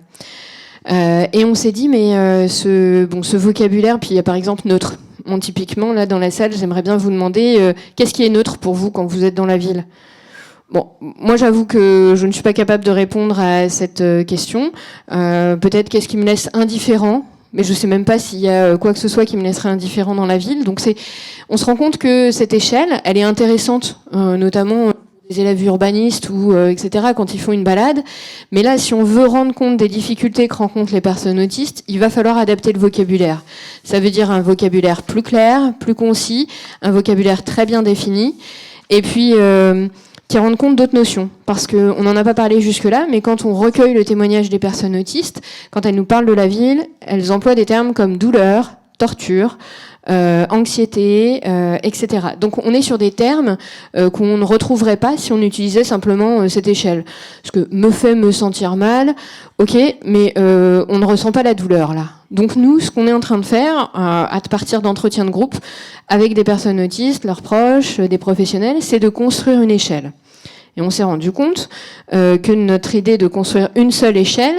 [SPEAKER 4] Et on s'est dit, mais ce vocabulaire, puis il y a par exemple neutre. Bon, typiquement, là, dans la salle, j'aimerais bien vous demander qu'est-ce qui est neutre pour vous quand vous êtes dans la ville ? Bon, moi, j'avoue que je ne suis pas capable de répondre à cette question. Peut-être qu'est-ce qui me laisse indifférent ? Mais je sais même pas s'il y a quoi que ce soit qui me laisserait indifférent dans la ville. Donc on se rend compte que cette échelle, elle est intéressante, notamment les élèves urbanistes ou etc. quand ils font une balade. Mais là, si on veut rendre compte des difficultés que rencontrent les personnes autistes, il va falloir adapter le vocabulaire. Ça veut dire un vocabulaire plus clair, plus concis, un vocabulaire très bien défini, et puis qui rende compte d'autres notions. Parce qu'on n'en a pas parlé jusque-là, mais quand on recueille le témoignage des personnes autistes, quand elles nous parlent de la ville, elles emploient des termes comme douleur, torture, anxiété, etc. Donc on est sur des termes qu'on ne retrouverait pas si on utilisait simplement cette échelle. Parce que me sentir mal, ok, mais on ne ressent pas la douleur là. Donc nous, ce qu'on est en train de faire, à partir d'entretiens de groupe, avec des personnes autistes, leurs proches, des professionnels, c'est de construire une échelle. Et on s'est rendu compte que notre idée de construire une seule échelle,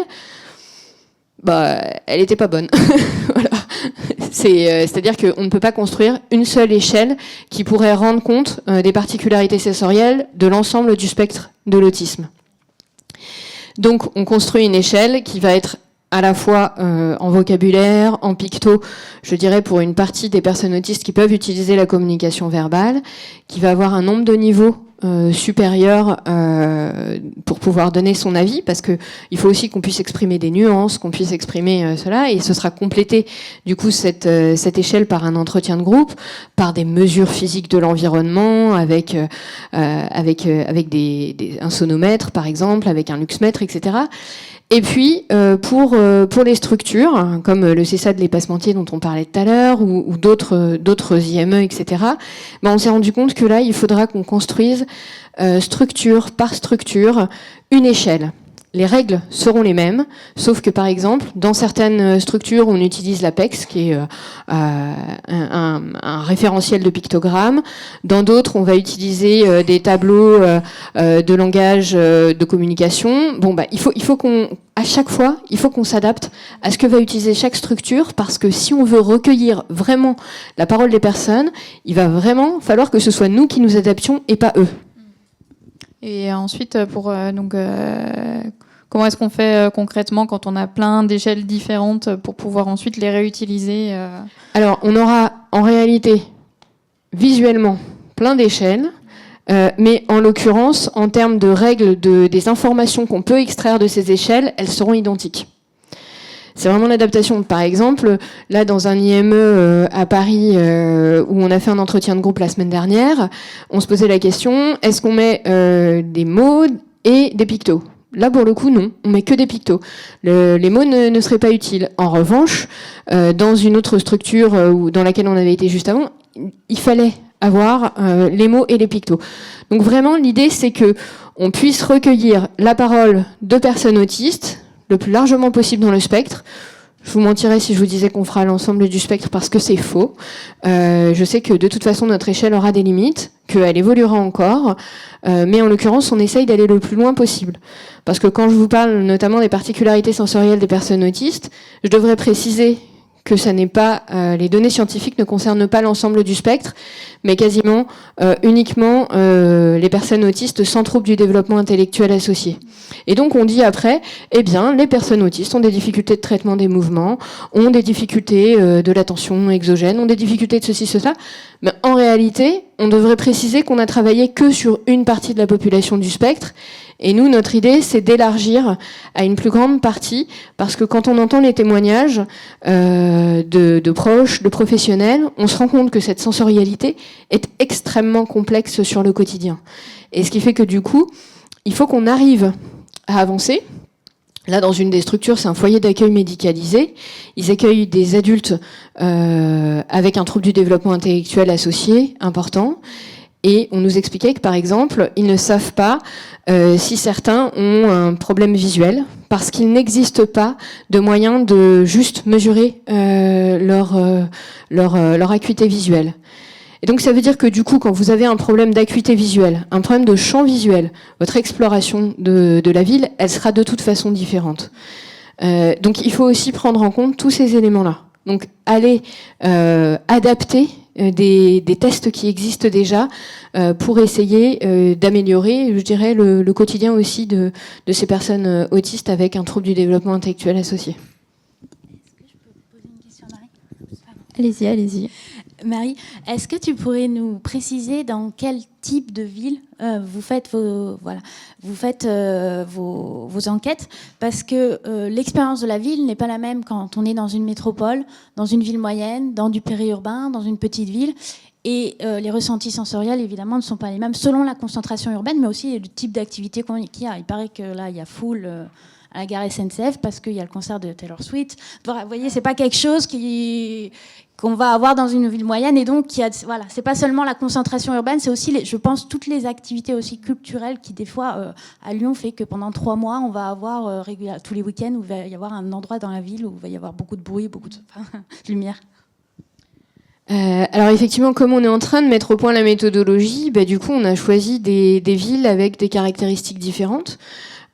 [SPEAKER 4] elle n'était pas bonne. Voilà. C'est-à-dire qu'on ne peut pas construire une seule échelle qui pourrait rendre compte des particularités sensorielles de l'ensemble du spectre de l'autisme. Donc on construit une échelle qui va être à la fois en vocabulaire, en picto, je dirais pour une partie des personnes autistes qui peuvent utiliser la communication verbale, qui va avoir un nombre de niveaux supérieur pour pouvoir donner son avis, parce que il faut aussi qu'on puisse exprimer des nuances, qu'on puisse exprimer cela, et ce sera complété du coup cette échelle par un entretien de groupe, par des mesures physiques de l'environnement, avec un sonomètre par exemple, avec un luxmètre, etc. Et puis, pour les structures, comme le CESA de l'Épassementier dont on parlait tout à l'heure, ou d'autres IME, etc., on s'est rendu compte que là, il faudra qu'on construise structure par structure une échelle. Les règles seront les mêmes, sauf que par exemple, dans certaines structures, on utilise l'APEX, qui est un référentiel de pictogrammes. Dans d'autres, on va utiliser des tableaux de langage de communication. Il faut qu'on, à chaque fois, il faut qu'on s'adapte à ce que va utiliser chaque structure, parce que si on veut recueillir vraiment la parole des personnes, il va vraiment falloir que ce soit nous qui nous adaptions et pas eux.
[SPEAKER 1] Et ensuite, comment est-ce qu'on fait concrètement quand on a plein d'échelles différentes pour pouvoir ensuite les réutiliser
[SPEAKER 4] Alors, on aura en réalité visuellement plein d'échelles, mais en l'occurrence, en termes de règles des informations qu'on peut extraire de ces échelles, elles seront identiques. C'est vraiment l'adaptation. Par exemple, là, dans un IME à Paris, où on a fait un entretien de groupe la semaine dernière, on se posait la question, est-ce qu'on met des mots et des pictos ? Là, pour le coup, non. On met que des pictos. Les mots ne seraient pas utiles. En revanche, dans une autre structure dans laquelle on avait été juste avant, il fallait avoir les mots et les pictos. Donc vraiment, l'idée, c'est que on puisse recueillir la parole de personnes autistes le plus largement possible dans le spectre. Je vous mentirais si je vous disais qu'on fera l'ensemble du spectre, parce que c'est faux. Je sais que de toute façon, notre échelle aura des limites, qu'elle évoluera encore, mais en l'occurrence, on essaye d'aller le plus loin possible. Parce que quand je vous parle notamment des particularités sensorielles des personnes autistes, je devrais préciser que ça n'est pas, les données scientifiques ne concernent pas l'ensemble du spectre, mais quasiment uniquement les personnes autistes sans troubles du développement intellectuel associés. Et donc on dit après, eh bien, les personnes autistes ont des difficultés de traitement des mouvements, ont des difficultés de l'attention exogène, ont des difficultés de ceci, cela. Mais en réalité, on devrait préciser qu'on a travaillé que sur une partie de la population du spectre. Et nous, notre idée, c'est d'élargir à une plus grande partie, parce que quand on entend les témoignages de proches, de professionnels, on se rend compte que cette sensorialité est extrêmement complexe sur le quotidien. Et ce qui fait que du coup, il faut qu'on arrive à avancer. Là, dans une des structures, c'est un foyer d'accueil médicalisé. Ils accueillent des adultes avec un trouble du développement intellectuel associé important. Et on nous expliquait que, par exemple, ils ne savent pas si certains ont un problème visuel, parce qu'il n'existe pas de moyen de juste mesurer leur acuité visuelle. Et donc ça veut dire que du coup, quand vous avez un problème d'acuité visuelle, un problème de champ visuel, votre exploration de la ville, elle sera de toute façon différente. Donc il faut aussi prendre en compte tous ces éléments-là. Donc aller adapter des tests qui existent déjà pour essayer d'améliorer, je dirais, le quotidien aussi de ces personnes autistes avec un trouble du développement intellectuel associé.
[SPEAKER 5] Est-ce que je peux poser une question à Marie ?
[SPEAKER 1] Allez-y.
[SPEAKER 5] Marie, est-ce que tu pourrais nous préciser dans quel type de ville vous faites vos enquêtes, parce que l'expérience de la ville n'est pas la même quand on est dans une métropole, dans une ville moyenne, dans du périurbain, dans une petite ville, et les ressentis sensoriels évidemment ne sont pas les mêmes selon la concentration urbaine, mais aussi le type d'activité qu'il y a. Il paraît que là il y a foule à la gare SNCF parce qu'il y a le concert de Taylor Swift. Vous voyez, c'est pas quelque chose qu'on va avoir dans une ville moyenne, et donc voilà, c'est pas seulement la concentration urbaine, c'est aussi, je pense, toutes les activités aussi culturelles qui des fois à Lyon fait que pendant 3 mois on va avoir tous les week-ends où il va y avoir un endroit dans la ville où il va y avoir beaucoup de bruit, beaucoup de lumière.
[SPEAKER 4] Alors effectivement, comme on est en train de mettre au point la méthodologie, du coup on a choisi des villes avec des caractéristiques différentes.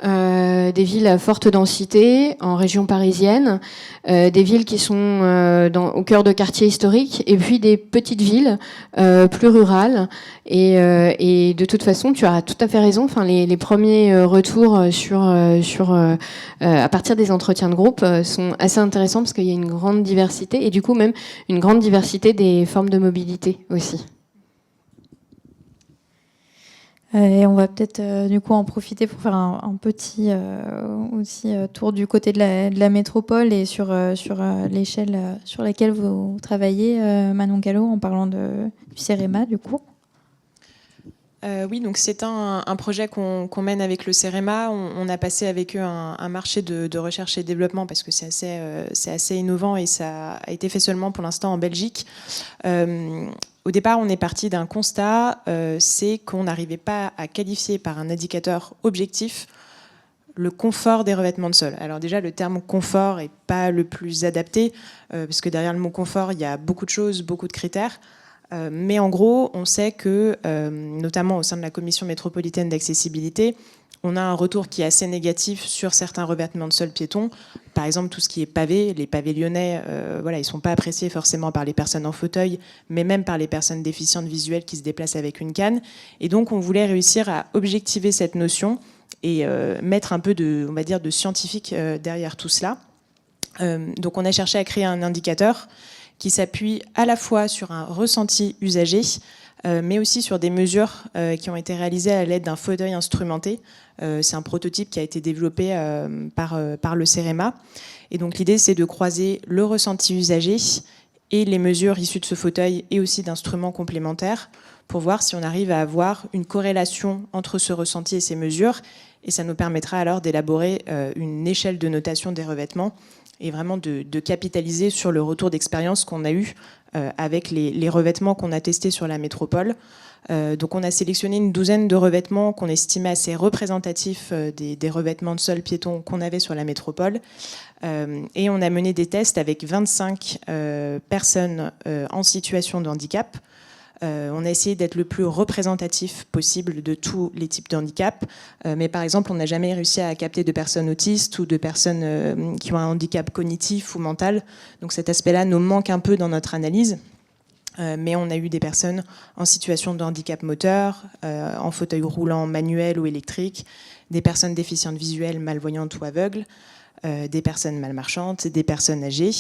[SPEAKER 4] Des villes à forte densité en région parisienne, des villes qui sont au cœur de quartiers historiques, et puis des petites villes plus rurales. Et de toute façon, tu as tout à fait raison. Enfin, les premiers retours à partir des entretiens de groupe sont assez intéressants parce qu'il y a une grande diversité, et du coup même une grande diversité des formes de mobilité aussi.
[SPEAKER 1] Et on va peut-être du coup en profiter pour faire un petit aussi tour du côté de la métropole et sur l'échelle sur laquelle vous travaillez, Manon Callot, en parlant du CEREMA du coup.
[SPEAKER 6] Oui, donc c'est un projet qu'on mène avec le CEREMA. On a passé avec eux un marché de recherche et développement parce que c'est assez innovant et ça a été fait seulement pour l'instant en Belgique. Au départ, on est parti d'un constat, c'est qu'on n'arrivait pas à qualifier par un indicateur objectif le confort des revêtements de sol. Alors déjà, le terme confort n'est pas le plus adapté, parce que derrière le mot confort, il y a beaucoup de choses, beaucoup de critères. Mais en gros, on sait que, notamment au sein de la commission métropolitaine d'accessibilité, on a un retour qui est assez négatif sur certains revêtements de sol piétons. Par exemple, tout ce qui est pavé, les pavés lyonnais, ils ne sont pas appréciés forcément par les personnes en fauteuil, mais même par les personnes déficientes visuelles qui se déplacent avec une canne. Et donc, on voulait réussir à objectiver cette notion et mettre un peu de scientifique derrière tout cela. Donc, on a cherché à créer un indicateur qui s'appuie à la fois sur un ressenti usager, mais aussi sur des mesures qui ont été réalisées à l'aide d'un fauteuil instrumenté. C'est un prototype qui a été développé par le CEREMA. Et donc l'idée, c'est de croiser le ressenti usager et les mesures issues de ce fauteuil et aussi d'instruments complémentaires pour voir si on arrive à avoir une corrélation entre ce ressenti et ces mesures. Et ça nous permettra alors d'élaborer une échelle de notation des revêtements et vraiment de capitaliser sur le retour d'expérience qu'on a eu avec les revêtements qu'on a testés sur la métropole. Donc on a sélectionné une douzaine de revêtements qu'on estimait assez représentatifs des revêtements de sol piétons qu'on avait sur la métropole. Et on a mené des tests avec 25 personnes en situation de handicap. On a essayé d'être le plus représentatif possible de tous les types de handicap. Mais par exemple, on n'a jamais réussi à capter de personnes autistes ou de personnes qui ont un handicap cognitif ou mental. Donc cet aspect-là nous manque un peu dans notre analyse. Mais on a eu des personnes en situation de handicap moteur, en fauteuil roulant manuel ou électrique, des personnes déficientes visuelles, malvoyantes ou aveugles, des personnes malmarchantes, des personnes âgées.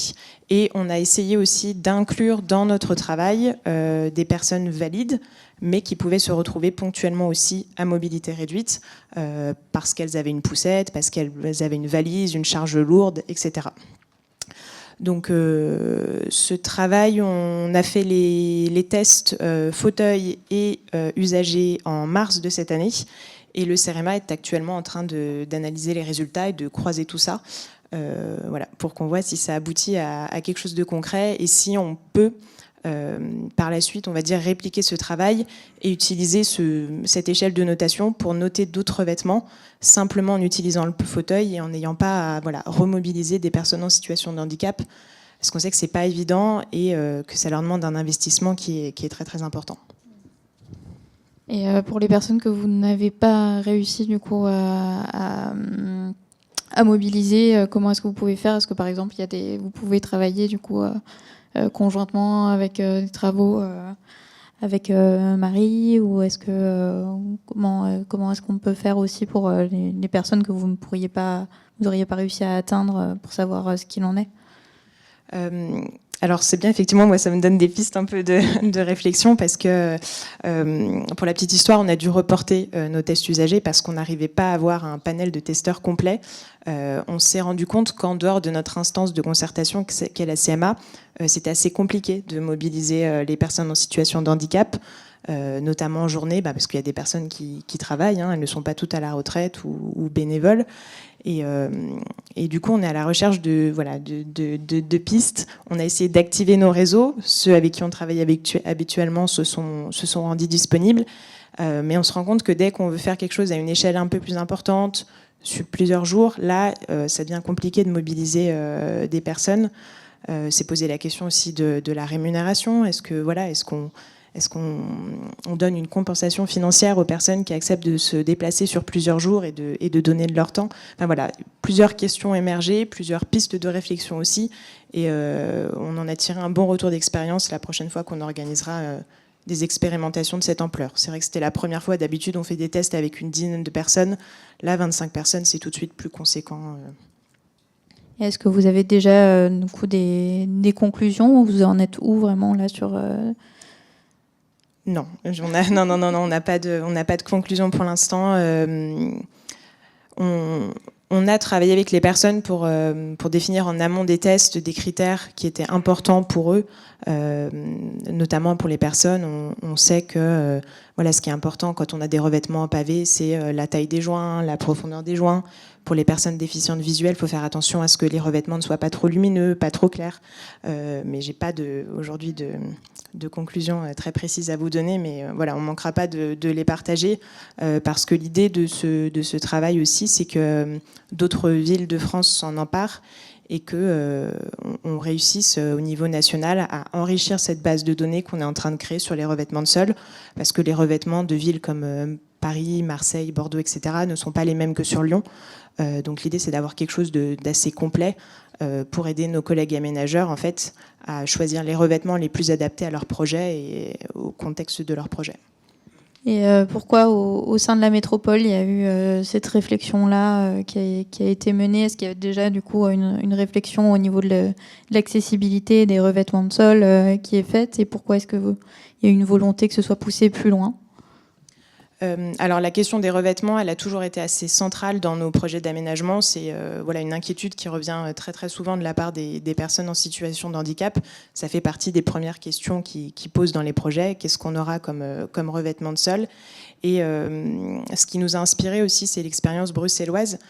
[SPEAKER 6] Et on a essayé aussi d'inclure dans notre travail des personnes valides, mais qui pouvaient se retrouver ponctuellement aussi à mobilité réduite, parce qu'elles avaient une poussette, parce qu'elles avaient une valise, une charge lourde, etc. Donc ce travail, on a fait les tests fauteuil et usagers en mars de cette année. Et le CEREMA est actuellement en train d'analyser les résultats et de croiser tout ça, pour qu'on voit si ça aboutit à quelque chose de concret et si on peut, par la suite, on va dire, répliquer ce travail et utiliser cette échelle de notation pour noter d'autres revêtements, simplement en utilisant le fauteuil et en n'ayant pas à remobiliser des personnes en situation de handicap, parce qu'on sait que c'est pas évident et que ça leur demande un investissement qui est très très important.
[SPEAKER 1] Et pour les personnes que vous n'avez pas réussi du coup à mobiliser, comment est-ce que vous pouvez faire ? Est-ce que par exemple vous pouvez travailler du coup conjointement avec des travaux avec Marie, ou est-ce que comment est-ce qu'on peut faire aussi pour les personnes que vous n'auriez pas réussi à atteindre pour savoir ce qu'il en est ?
[SPEAKER 6] Alors c'est bien, effectivement, moi ça me donne des pistes un peu de réflexion parce que pour la petite histoire, on a dû reporter nos tests usagers parce qu'on n'arrivait pas à avoir un panel de testeurs complet. On s'est rendu compte qu'en dehors de notre instance de concertation qu'est la CMA, c'était assez compliqué de mobiliser les personnes en situation de handicap. notamment en journée, parce qu'il y a des personnes qui travaillent, elles ne sont pas toutes à la retraite ou bénévoles. Et du coup, on est à la recherche de pistes. On a essayé d'activer nos réseaux. Ceux avec qui on travaille habituellement se sont rendus disponibles. Mais on se rend compte que dès qu'on veut faire quelque chose à une échelle un peu plus importante, sur plusieurs jours, là, ça devient compliqué de mobiliser des personnes. C'est poser la question aussi de la rémunération. Est-ce qu'on donne une compensation financière aux personnes qui acceptent de se déplacer sur plusieurs jours et de donner de leur temps? Enfin, voilà, plusieurs questions émergées, plusieurs pistes de réflexion aussi. Et on en a tiré un bon retour d'expérience la prochaine fois qu'on organisera des expérimentations de cette ampleur. C'est vrai que c'était la première fois. D'habitude, on fait des tests avec une dizaine de personnes. Là, 25 personnes, c'est tout de suite plus conséquent.
[SPEAKER 1] Est-ce que vous avez déjà du coup, des conclusions, ou vous en êtes où vraiment là sur...
[SPEAKER 6] Non, on n'a pas de conclusion pour l'instant. On a travaillé avec les personnes pour définir en amont des tests des critères qui étaient importants pour eux, notamment pour les personnes. On sait que ce qui est important quand on a des revêtements en pavé, c'est la taille des joints, la profondeur des joints. Pour les personnes déficientes visuelles, il faut faire attention à ce que les revêtements ne soient pas trop lumineux, pas trop clairs. Mais j'ai pas aujourd'hui de conclusion très précise à vous donner, mais on ne manquera pas de les partager, parce que l'idée de ce travail aussi, c'est que d'autres villes de France s'en emparent et qu'on réussisse au niveau national à enrichir cette base de données qu'on est en train de créer sur les revêtements de sol, parce que les revêtements de villes comme Paris, Marseille, Bordeaux, etc. ne sont pas les mêmes que sur Lyon. Donc l'idée, c'est d'avoir quelque chose d'assez complet pour aider nos collègues aménageurs en fait, à choisir les revêtements les plus adaptés à leur projet et au contexte de leur projet.
[SPEAKER 1] Et pourquoi au sein de la métropole, il y a eu cette réflexion-là qui a été menée? Est-ce qu'il y a déjà du coup une réflexion au niveau de l'accessibilité des revêtements de sol qui est faite? Et pourquoi est-ce qu'il y a une volonté que ce soit poussé plus loin?
[SPEAKER 6] Alors la question des revêtements, elle a toujours été assez centrale dans nos projets d'aménagement. C'est une inquiétude qui revient très très souvent de la part des personnes en situation de handicap. Ça fait partie des premières questions qui posent dans les projets. Qu'est-ce qu'on aura comme revêtement de sol? Et ce qui nous a inspiré aussi, c'est l'expérience bruxelloise,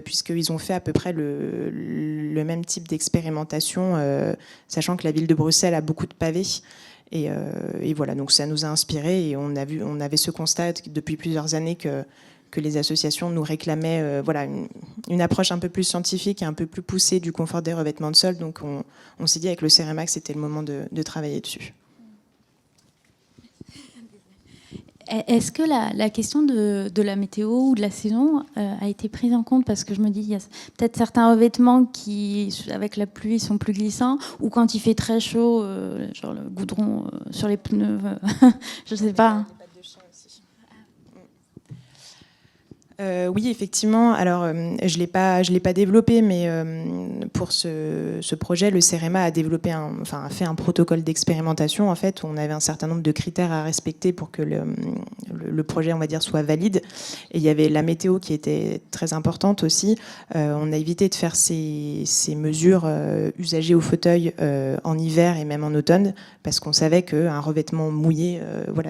[SPEAKER 6] puisqu'ils ont fait à peu près le même type d'expérimentation, sachant que la ville de Bruxelles a beaucoup de pavés. Et voilà, donc ça nous a inspiré et on avait ce constat depuis plusieurs années que les associations nous réclamaient une approche un peu plus scientifique et un peu plus poussée du confort des revêtements de sol. Donc on s'est dit avec le CEREMA que c'était le moment de travailler dessus.
[SPEAKER 5] Est-ce que la question de la météo ou de la saison a été prise en compte? Parce que je me dis, il y a peut-être certains revêtements qui, avec la pluie, sont plus glissants, ou quand il fait très chaud, genre le goudron sur les pneus, je ne sais pas.
[SPEAKER 6] Oui, effectivement. Alors, je l'ai pas développé, mais pour ce projet, le CEREMA a fait un protocole d'expérimentation en fait où on avait un certain nombre de critères à respecter pour que le projet, on va dire, soit valide. Et il y avait la météo qui était très importante aussi. On a évité de faire ces mesures usagées au fauteuil en hiver et même en automne, parce qu'on savait qu'un revêtement mouillé,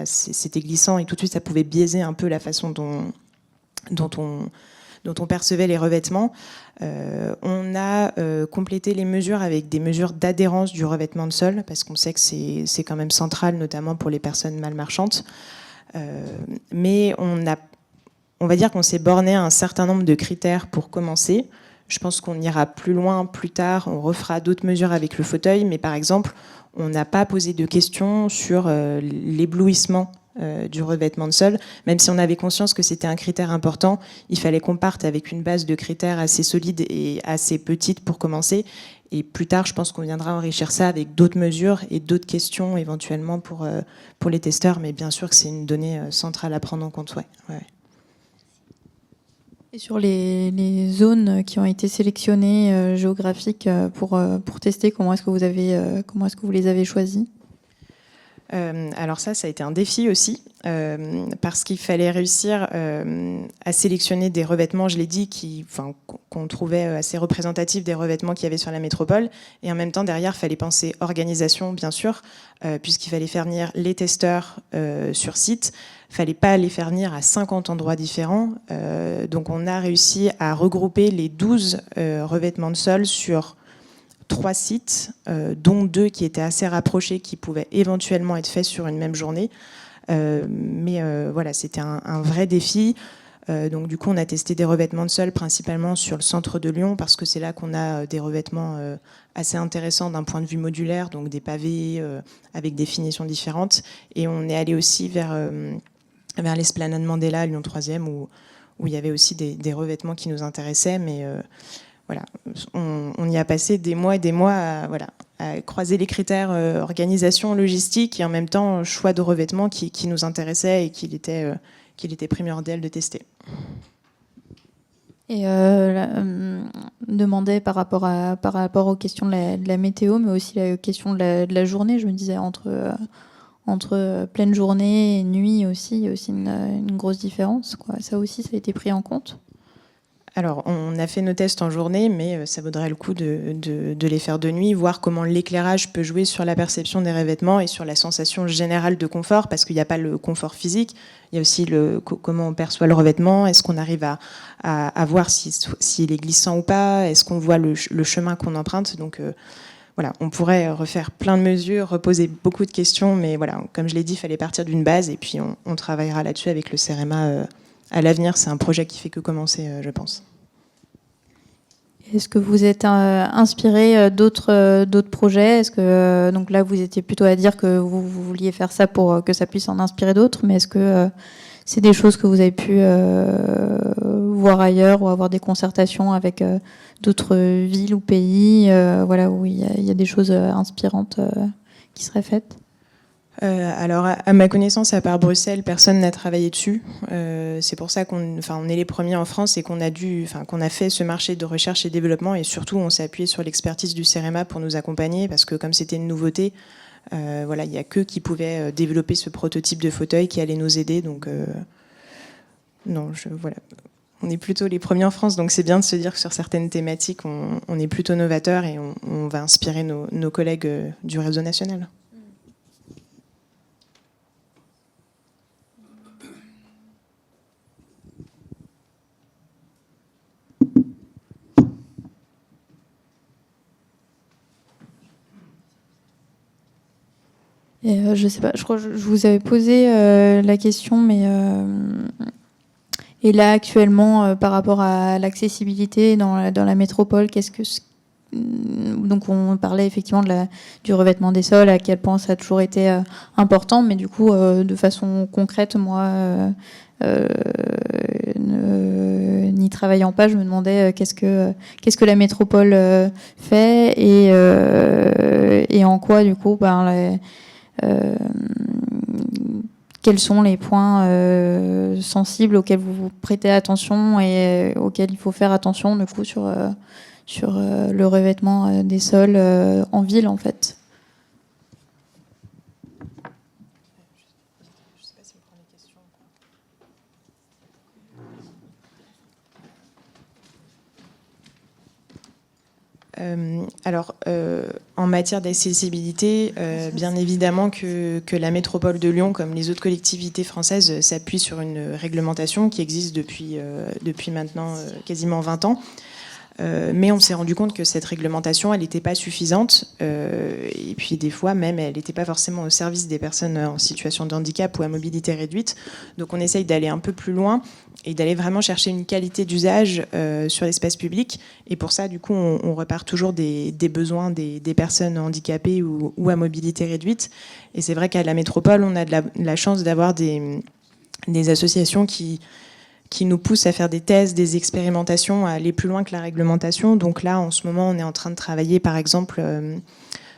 [SPEAKER 6] c'était glissant et tout de suite ça pouvait biaiser un peu la façon dont on percevait les revêtements. On a complété les mesures avec des mesures d'adhérence du revêtement de sol, parce qu'on sait que c'est quand même central, notamment pour les personnes malmarchantes. Mais on va dire qu'on s'est borné à un certain nombre de critères pour commencer. Je pense qu'on ira plus loin plus tard, on refera d'autres mesures avec le fauteuil, mais par exemple, on n'a pas posé de questions sur l'éblouissement du revêtement de sol, même si on avait conscience que c'était un critère important. Il fallait qu'on parte avec une base de critères assez solide et assez petite pour commencer, et plus tard je pense qu'on viendra enrichir ça avec d'autres mesures et d'autres questions éventuellement pour les testeurs, mais bien sûr que c'est une donnée centrale à prendre en compte. Ouais.
[SPEAKER 1] Et sur les zones qui ont été sélectionnées géographiques pour tester, comment est-ce que vous les avez choisies?
[SPEAKER 6] Alors ça a été un défi aussi, parce qu'il fallait réussir à sélectionner des revêtements, je l'ai dit, qu'on trouvait assez représentatifs des revêtements qu'il y avait sur la métropole. Et en même temps, derrière, il fallait penser organisation, bien sûr, puisqu'il fallait faire venir les testeurs sur site. Il ne fallait pas les faire venir à 50 endroits différents. Donc on a réussi à regrouper les 12 revêtements de sol sur 3 sites, dont 2 qui étaient assez rapprochés, qui pouvaient éventuellement être faits sur une même journée. Mais voilà, c'était un vrai défi. Donc du coup, on a testé des revêtements de sol principalement sur le centre de Lyon, parce que c'est là qu'on a des revêtements assez intéressants d'un point de vue modulaire, donc des pavés avec des finitions différentes. Et on est allé aussi vers l'esplanade Mandela à Lyon 3e, où il y avait aussi des revêtements qui nous intéressaient, mais voilà, on y a passé des mois et des mois à croiser les critères organisation, logistique, et en même temps choix de revêtements qui nous intéressaient et qu'il était primordial de tester.
[SPEAKER 1] Et demandait par rapport aux questions de la météo, mais aussi la question de la journée. Je me disais entre pleine journée et nuit aussi, il y a aussi une grosse différence, quoi. Ça aussi, ça a été pris en compte.
[SPEAKER 6] Alors, on a fait nos tests en journée, mais ça vaudrait le coup de les faire de nuit, voir comment l'éclairage peut jouer sur la perception des revêtements et sur la sensation générale de confort, parce qu'il n'y a pas le confort physique, il y a aussi comment on perçoit le revêtement, est-ce qu'on arrive à voir s'il est glissant ou pas, est-ce qu'on voit le chemin qu'on emprunte. Donc voilà, on pourrait refaire plein de mesures, reposer beaucoup de questions, mais voilà, comme je l'ai dit, il fallait partir d'une base, et puis on travaillera là-dessus avec le CEREMA à l'avenir. C'est un projet qui fait que commencer, je pense.
[SPEAKER 1] Est-ce que vous êtes inspiré d'autres projets ? Est-ce que donc là vous étiez plutôt à dire que vous vouliez faire ça pour que ça puisse en inspirer d'autres, mais est-ce que c'est des choses que vous avez pu voir ailleurs ou avoir des concertations avec d'autres villes ou pays, voilà, où il y a des choses inspirantes qui seraient faites ?
[SPEAKER 6] Alors, à ma connaissance, à part Bruxelles, personne n'a travaillé dessus. C'est pour ça qu'on est les premiers en France et qu'on a fait ce marché de recherche et développement, et surtout on s'est appuyé sur l'expertise du CEREMA pour nous accompagner, parce que comme c'était une nouveauté, voilà, il n'y a qu'eux qui pouvaient développer ce prototype de fauteuil qui allait nous aider. Donc, voilà. On est plutôt les premiers en France, donc c'est bien de se dire que sur certaines thématiques, on est plutôt novateurs et on va inspirer nos collègues du réseau national.
[SPEAKER 1] Et je sais pas, je crois que je vous avais posé la question, mais et là actuellement par rapport à l'accessibilité dans la métropole, donc on parlait effectivement du revêtement des sols, à quel point ça a toujours été important, mais du coup de façon concrète, moi n'y travaillant pas, je me demandais qu'est-ce que la métropole fait et en quoi du coup quels sont les points sensibles auxquels vous prêtez attention et auxquels il faut faire attention du coup sur le revêtement des sols en ville en fait.
[SPEAKER 6] Alors, en matière d'accessibilité, bien évidemment que la métropole de Lyon, comme les autres collectivités françaises, s'appuie sur une réglementation qui existe depuis maintenant quasiment 20 ans. Mais on s'est rendu compte que cette réglementation, elle n'était pas suffisante. Et puis des fois même, elle n'était pas forcément au service des personnes en situation de handicap ou à mobilité réduite. Donc on essaye d'aller un peu plus loin et d'aller vraiment chercher une qualité d'usage sur l'espace public. Et pour ça, du coup, on repart toujours des besoins des personnes handicapées ou à mobilité réduite. Et c'est vrai qu'à la métropole, on a de la chance d'avoir des associations qui nous poussent à faire des thèses, des expérimentations, à aller plus loin que la réglementation. Donc là, en ce moment, on est en train de travailler, par exemple,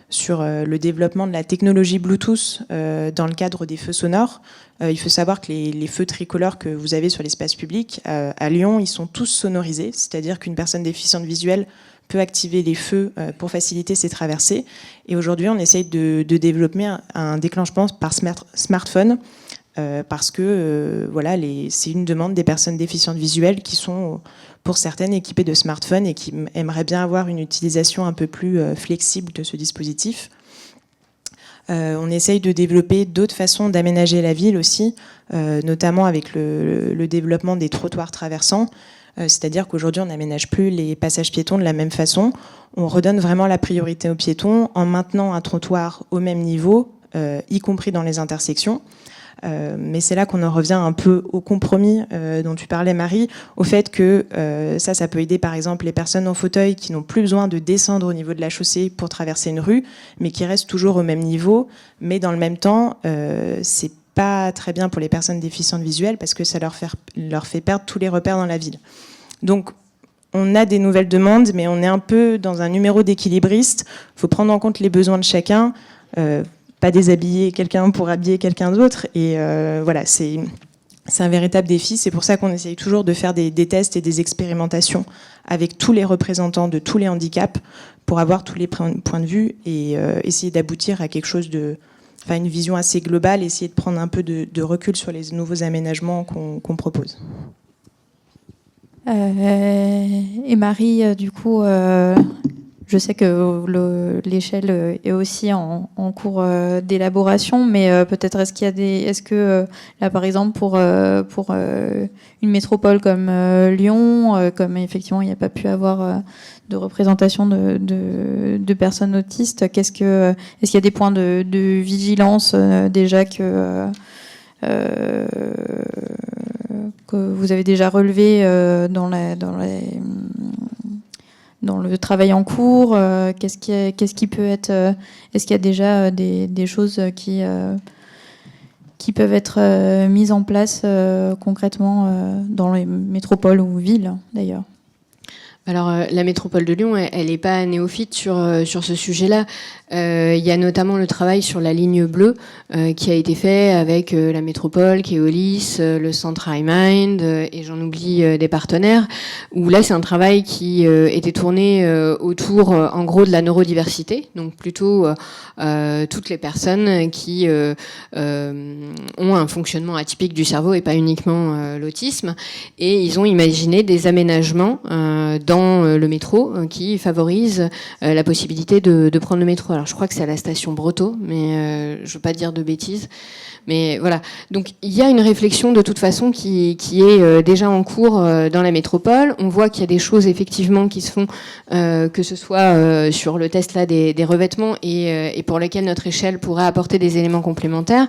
[SPEAKER 6] sur le développement de la technologie Bluetooth dans le cadre des feux sonores. Il faut savoir que les feux tricolores que vous avez sur l'espace public, à Lyon, ils sont tous sonorisés, c'est-à-dire qu'une personne déficiente visuelle peut activer les feux pour faciliter ces traversées. Et aujourd'hui, on essaye de développer un déclenchement par smartphone, parce que voilà, c'est une demande des personnes déficientes visuelles qui sont, pour certaines, équipées de smartphones et qui aimeraient bien avoir une utilisation un peu plus flexible de ce dispositif. On essaye de développer d'autres façons d'aménager la ville aussi, notamment avec le développement des trottoirs traversants. C'est-à-dire qu'aujourd'hui, on n'aménage plus les passages piétons de la même façon. On redonne vraiment la priorité aux piétons en maintenant un trottoir au même niveau, y compris dans les intersections. Mais c'est là qu'on en revient un peu au compromis dont tu parlais, Marie, au fait que ça peut aider par exemple les personnes en fauteuil qui n'ont plus besoin de descendre au niveau de la chaussée pour traverser une rue, mais qui restent toujours au même niveau. Mais dans le même temps, c'est pas très bien pour les personnes déficientes visuelles parce que ça leur fait perdre tous les repères dans la ville. Donc, on a des nouvelles demandes, mais on est un peu dans un numéro d'équilibriste. Il faut prendre en compte les besoins de chacun, pas déshabiller quelqu'un pour habiller quelqu'un d'autre. Et voilà, c'est un véritable défi. C'est pour ça qu'on essaye toujours de faire des tests et des expérimentations avec tous les représentants de tous les handicaps pour avoir tous les points de vue et essayer d'aboutir à quelque chose une vision assez globale, essayer de prendre un peu de recul sur les nouveaux aménagements qu'on propose.
[SPEAKER 1] Et Marie, du coup, je sais que l'échelle est aussi en cours d'élaboration, mais peut-être est-ce que là, par exemple, pour une métropole comme Lyon, comme effectivement il n'y a pas pu avoir de représentation de personnes autistes, est-ce qu'il y a des points de vigilance déjà que vous avez déjà relevé dans le travail en cours, qu'est-ce qui peut être, est-ce qu'il y a déjà des choses qui peuvent être mises en place concrètement dans les métropoles ou villes d'ailleurs?
[SPEAKER 4] Alors, la métropole de Lyon, elle n'est pas néophyte sur ce sujet-là. Il y a notamment le travail sur la ligne bleue qui a été fait avec la métropole, Keolis, le centre iMind et j'en oublie des partenaires, où là, c'est un travail qui était tourné autour, en gros, de la neurodiversité, donc plutôt toutes les personnes qui ont un fonctionnement atypique du cerveau et pas uniquement l'autisme. Et ils ont imaginé des aménagements dans le métro qui favorise la possibilité de prendre le métro. Alors je crois que c'est à la station Breteau, mais je veux pas dire de bêtises. Mais voilà. Donc il y a une réflexion de toute façon qui est déjà en cours dans la métropole. On voit qu'il y a des choses effectivement qui se font, que ce soit sur le test là des revêtements et pour lesquels notre échelle pourrait apporter des éléments complémentaires.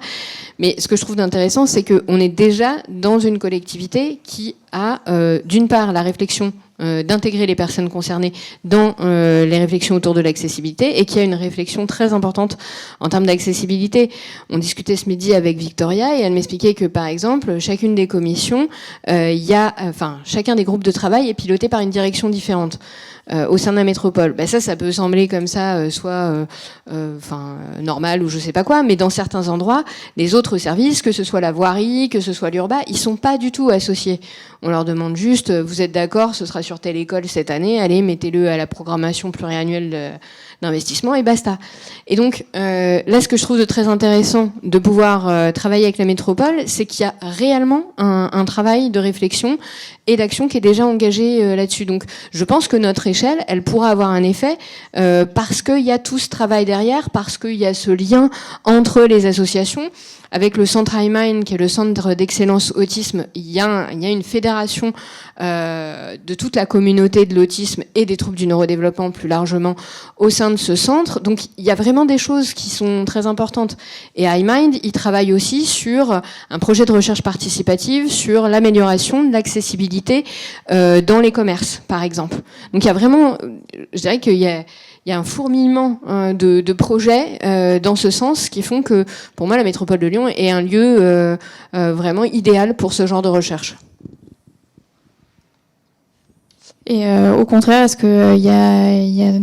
[SPEAKER 4] Mais ce que je trouve intéressant, c'est qu'on est déjà dans une collectivité qui a d'une part la réflexion d'intégrer les personnes concernées dans les réflexions autour de l'accessibilité et qui a une réflexion très importante en termes d'accessibilité. On discutait ce midi avec Victoria et elle m'expliquait que, par exemple, chacune des commissions, chacun des groupes de travail est piloté par une direction différente. Au sein de la métropole. Ça peut sembler comme ça, soit normal ou je sais pas quoi, mais dans certains endroits, les autres services, que ce soit la voirie, que ce soit l'urba, ils sont pas du tout associés. On leur demande juste, vous êtes d'accord, ce sera sur telle école cette année, allez, mettez-le à la programmation pluriannuelle d'investissement et basta. Et donc, là, ce que je trouve de très intéressant de pouvoir travailler avec la métropole, c'est qu'il y a réellement un travail de réflexion et d'action qui est déjà engagé là-dessus. Donc, je pense que notre échelle, elle pourra avoir un effet parce qu'il y a tout ce travail derrière, parce qu'il y a ce lien entre les associations. Avec le centre iMind, qui est le centre d'excellence autisme, il y a une fédération de toute la communauté de l'autisme et des troubles du neurodéveloppement plus largement au sein de ce centre. Donc il y a vraiment des choses qui sont très importantes. Et iMind, il travaille aussi sur un projet de recherche participative sur l'amélioration de l'accessibilité dans les commerces, par exemple. Donc il y a vraiment, je dirais qu'il y a un fourmillement de projets dans ce sens qui font que, pour moi, la métropole de Lyon est un lieu vraiment idéal pour ce genre de recherche.
[SPEAKER 1] Et au contraire, est-ce qu'il y a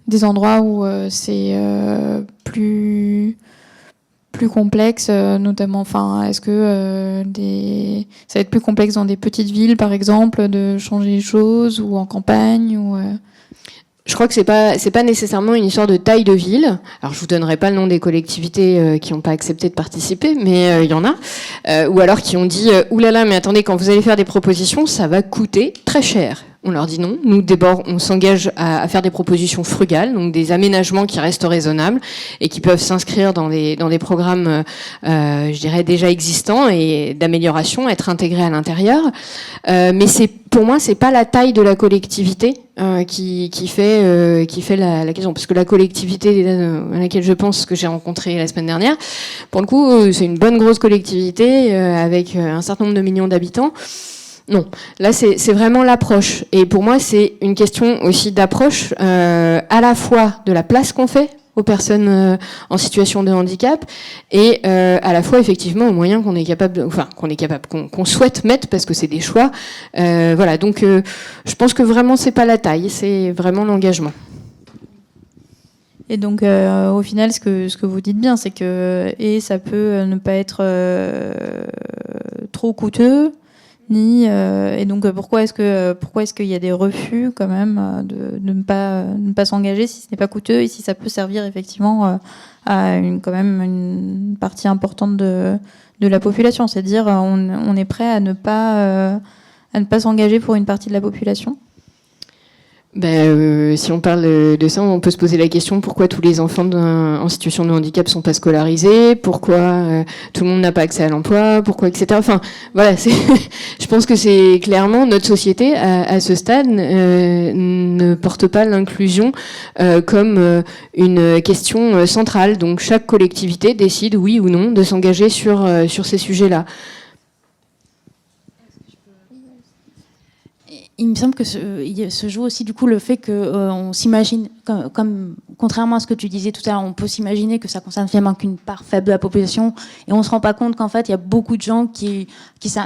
[SPEAKER 1] des endroits où c'est plus
[SPEAKER 7] plus complexe, notamment, enfin, est-ce que ça va être plus complexe dans des petites villes, par exemple, de changer les choses, ou en campagne, ou
[SPEAKER 4] Je crois que c'est pas nécessairement une histoire de taille de ville. Alors je vous donnerai pas le nom des collectivités qui n'ont pas accepté de participer, mais il y en a, ou alors qui ont dit oulala, mais attendez, quand vous allez faire des propositions, ça va coûter très cher. On leur dit non. Nous, d'abord, on s'engage à faire des propositions frugales, donc des aménagements qui restent raisonnables et qui peuvent s'inscrire dans des programmes, je dirais, déjà existants et d'amélioration, être intégrés à l'intérieur. Mais pour moi, c'est pas la taille de la collectivité qui fait la question. Parce que la collectivité à laquelle je pense, que j'ai rencontrée la semaine dernière, pour le coup, c'est une bonne grosse collectivité avec un certain nombre de millions d'habitants. Non, là c'est vraiment l'approche. Et pour moi, c'est une question aussi d'approche, à la fois de la place qu'on fait aux personnes en situation de handicap et à la fois effectivement aux moyens qu'on souhaite mettre, parce que c'est des choix. Voilà, donc je pense que vraiment c'est pas la taille, c'est vraiment l'engagement.
[SPEAKER 1] Et donc, au final, ce que vous dites bien, c'est que ça peut ne pas être trop coûteux. Et donc pourquoi est-ce qu'il y a des refus quand même de ne pas s'engager si ce n'est pas coûteux et si ça peut servir effectivement à quand même une partie importante de la population, c'est-à-dire on est prêt à ne pas s'engager pour une partie de la population.
[SPEAKER 4] Si on parle de ça, on peut se poser la question pourquoi tous les enfants en situation de handicap sont pas scolarisés, pourquoi tout le monde n'a pas accès à l'emploi, pourquoi, etc. Enfin, voilà, je pense que c'est clairement notre société à ce stade ne porte pas l'inclusion comme une question centrale. Donc chaque collectivité décide oui ou non de s'engager sur ces sujets-là.
[SPEAKER 5] Il me semble que se joue aussi du coup le fait qu'on s'imagine, comme contrairement à ce que tu disais tout à l'heure, on peut s'imaginer que ça concerne finalement qu'une part faible de la population et on se rend pas compte qu'en fait il y a beaucoup de gens